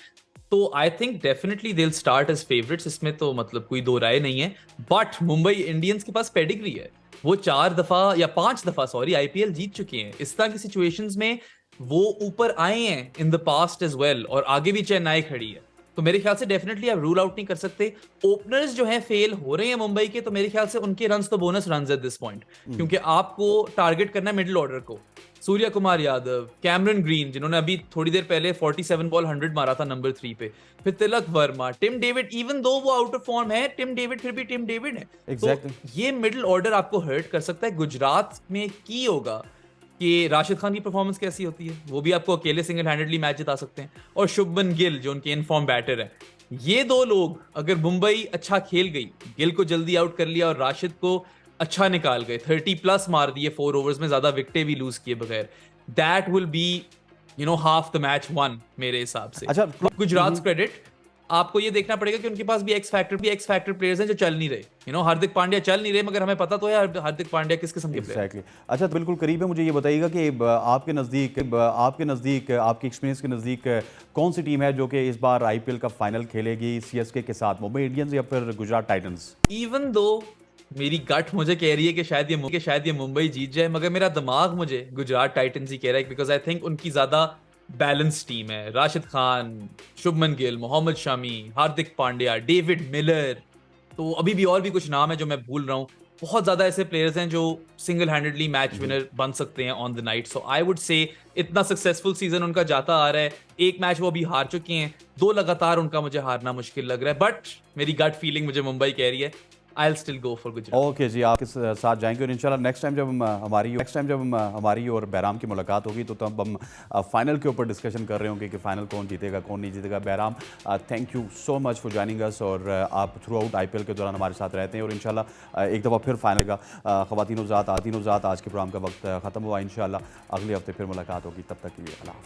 तो I think definitely they will start as favourites, इसमें तो मतलब कोई दो राय नहीं है। बट मुंबई इंडियंस के पास पेडिग्री है, वो 4 दफा या 5 दफा आईपीएल जीत चुके हैं। इस तरह की सिचुएशंस में वो ऊपर आए हैं in the past as well, और आगे भी चेन्नई खड़ी है। तो मेरे ख्याल से डेफिनेटली आप रूल आउट नहीं कर सकते। ओपनर्स जो हैं फेल हो रहे हैं मुंबई के, तो मेरे ख्याल से उनके रन्स तो bonus runs at this point, क्योंकि आपको टारगेट करना है मिडिल ऑर्डर को। सूर्या कुमार यादव, कैमरन ग्रीन जिन्होंने अभी थोड़ी देर पहले 47 बॉल 100 मारा था नंबर 3 पे, फिर Tilak Varma, Tim David, even though वो आउट ऑफ फॉर्म है, टिम डेविड फिर भी टिम डेविड है। Exactly. तो ये मिडिल ऑर्डर आपको हर्ट कर सकता है। गुजरात में की होगा कि राशिद खान की परफॉर्मेंस कैसी होती है, वो भी आपको अकेले सिंगल हैंडेडली मैच जिता सकते हैं, और शुभमन गिल जो उनके इनफॉर्म बैटर है। ये दो लोग अगर मुंबई अच्छा खेल गई, गिल को जल्दी आउट कर लिया और राशिद को अच्छा निकाल गए, 30+ मार दिए 4 ओवर्स में, ज्यादा विकेटें भी लूज किए बगैर, that will be half the match one मेरे हिसाब से। अच्छा, गुजरात क्रेडिट आपको ये देखना पड़ेगा कि उनके पास भी एक्स फैक्टर प्लेयर्स हैं जो चल नहीं रहे। हार्दिक पांड्या चल नहीं रहे, मगर हमें पता तो है हार्दिक पांड्या किस किस्म के प्लेयर हैं। अच्छा, बिल्कुल करीब है। मुझे ये बताइएगा कि आपके नज़दीक आपके एक्सपीरियंस के नज़दीक कौन सी टीम है जो कि इस बार आईपीएल का फाइनल खेलेगी सीएसके के साथ, मुंबई इंडियंस या फिर गुजरात टाइटंस? इवन दो मेरी गट मुझे कह रही है कि शायद ये मुंबई जीत जाए, मगर मेरा दिमाग मुझे गुजरात टाइटंस ही कह रहा है, बिकॉज आई थिंक उनकी ज्यादा बैलेंस टीम है। राशिद खान, शुभमन गिल, मोहम्मद शमी, हार्दिक पांड्या, डेविड मिलर, तो अभी भी और भी कुछ नाम है जो मैं भूल रहा हूँ। बहुत ज्यादा ऐसे प्लेयर्स हैं जो सिंगल हैंडेडली मैच विनर बन सकते हैं on the night. So I would say इतना सक्सेसफुल सीजन उनका जाता आ रहा है, एक मैच वो अभी हार चुके हैं, 2 लगातार उनका मुझे हारना मुश्किल लग रहा है। बट मेरी गट फीलिंग मुझे मुंबई कह रही है I'll still go for Gujarat. Okay जी, आपके साथ जाएंगे और इंशाल्लाह नेक्स्ट टाइम जब हमारी और बहराम की मुलाकात होगी तो तब हम फाइनल के ऊपर डिस्कशन कर रहे होंगे कि फाइनल कौन जीतेगा कौन नहीं जीतेगा। Bahram, thank you so much for joining us, और आप थ्रू आउट IPL के दौरान हमारे साथ रहते हैं और इंशाल्लाह एक दफ़ा फिर फाइनल का ख़वातीन ज़ात आज के प्रोग्राम का वक्त ख़त्म हुआ। इंशाल्लाह अगले हफ्ते फिर मुलाकात होगी, तब तक के लिए अल्लाह हाफ़िज़।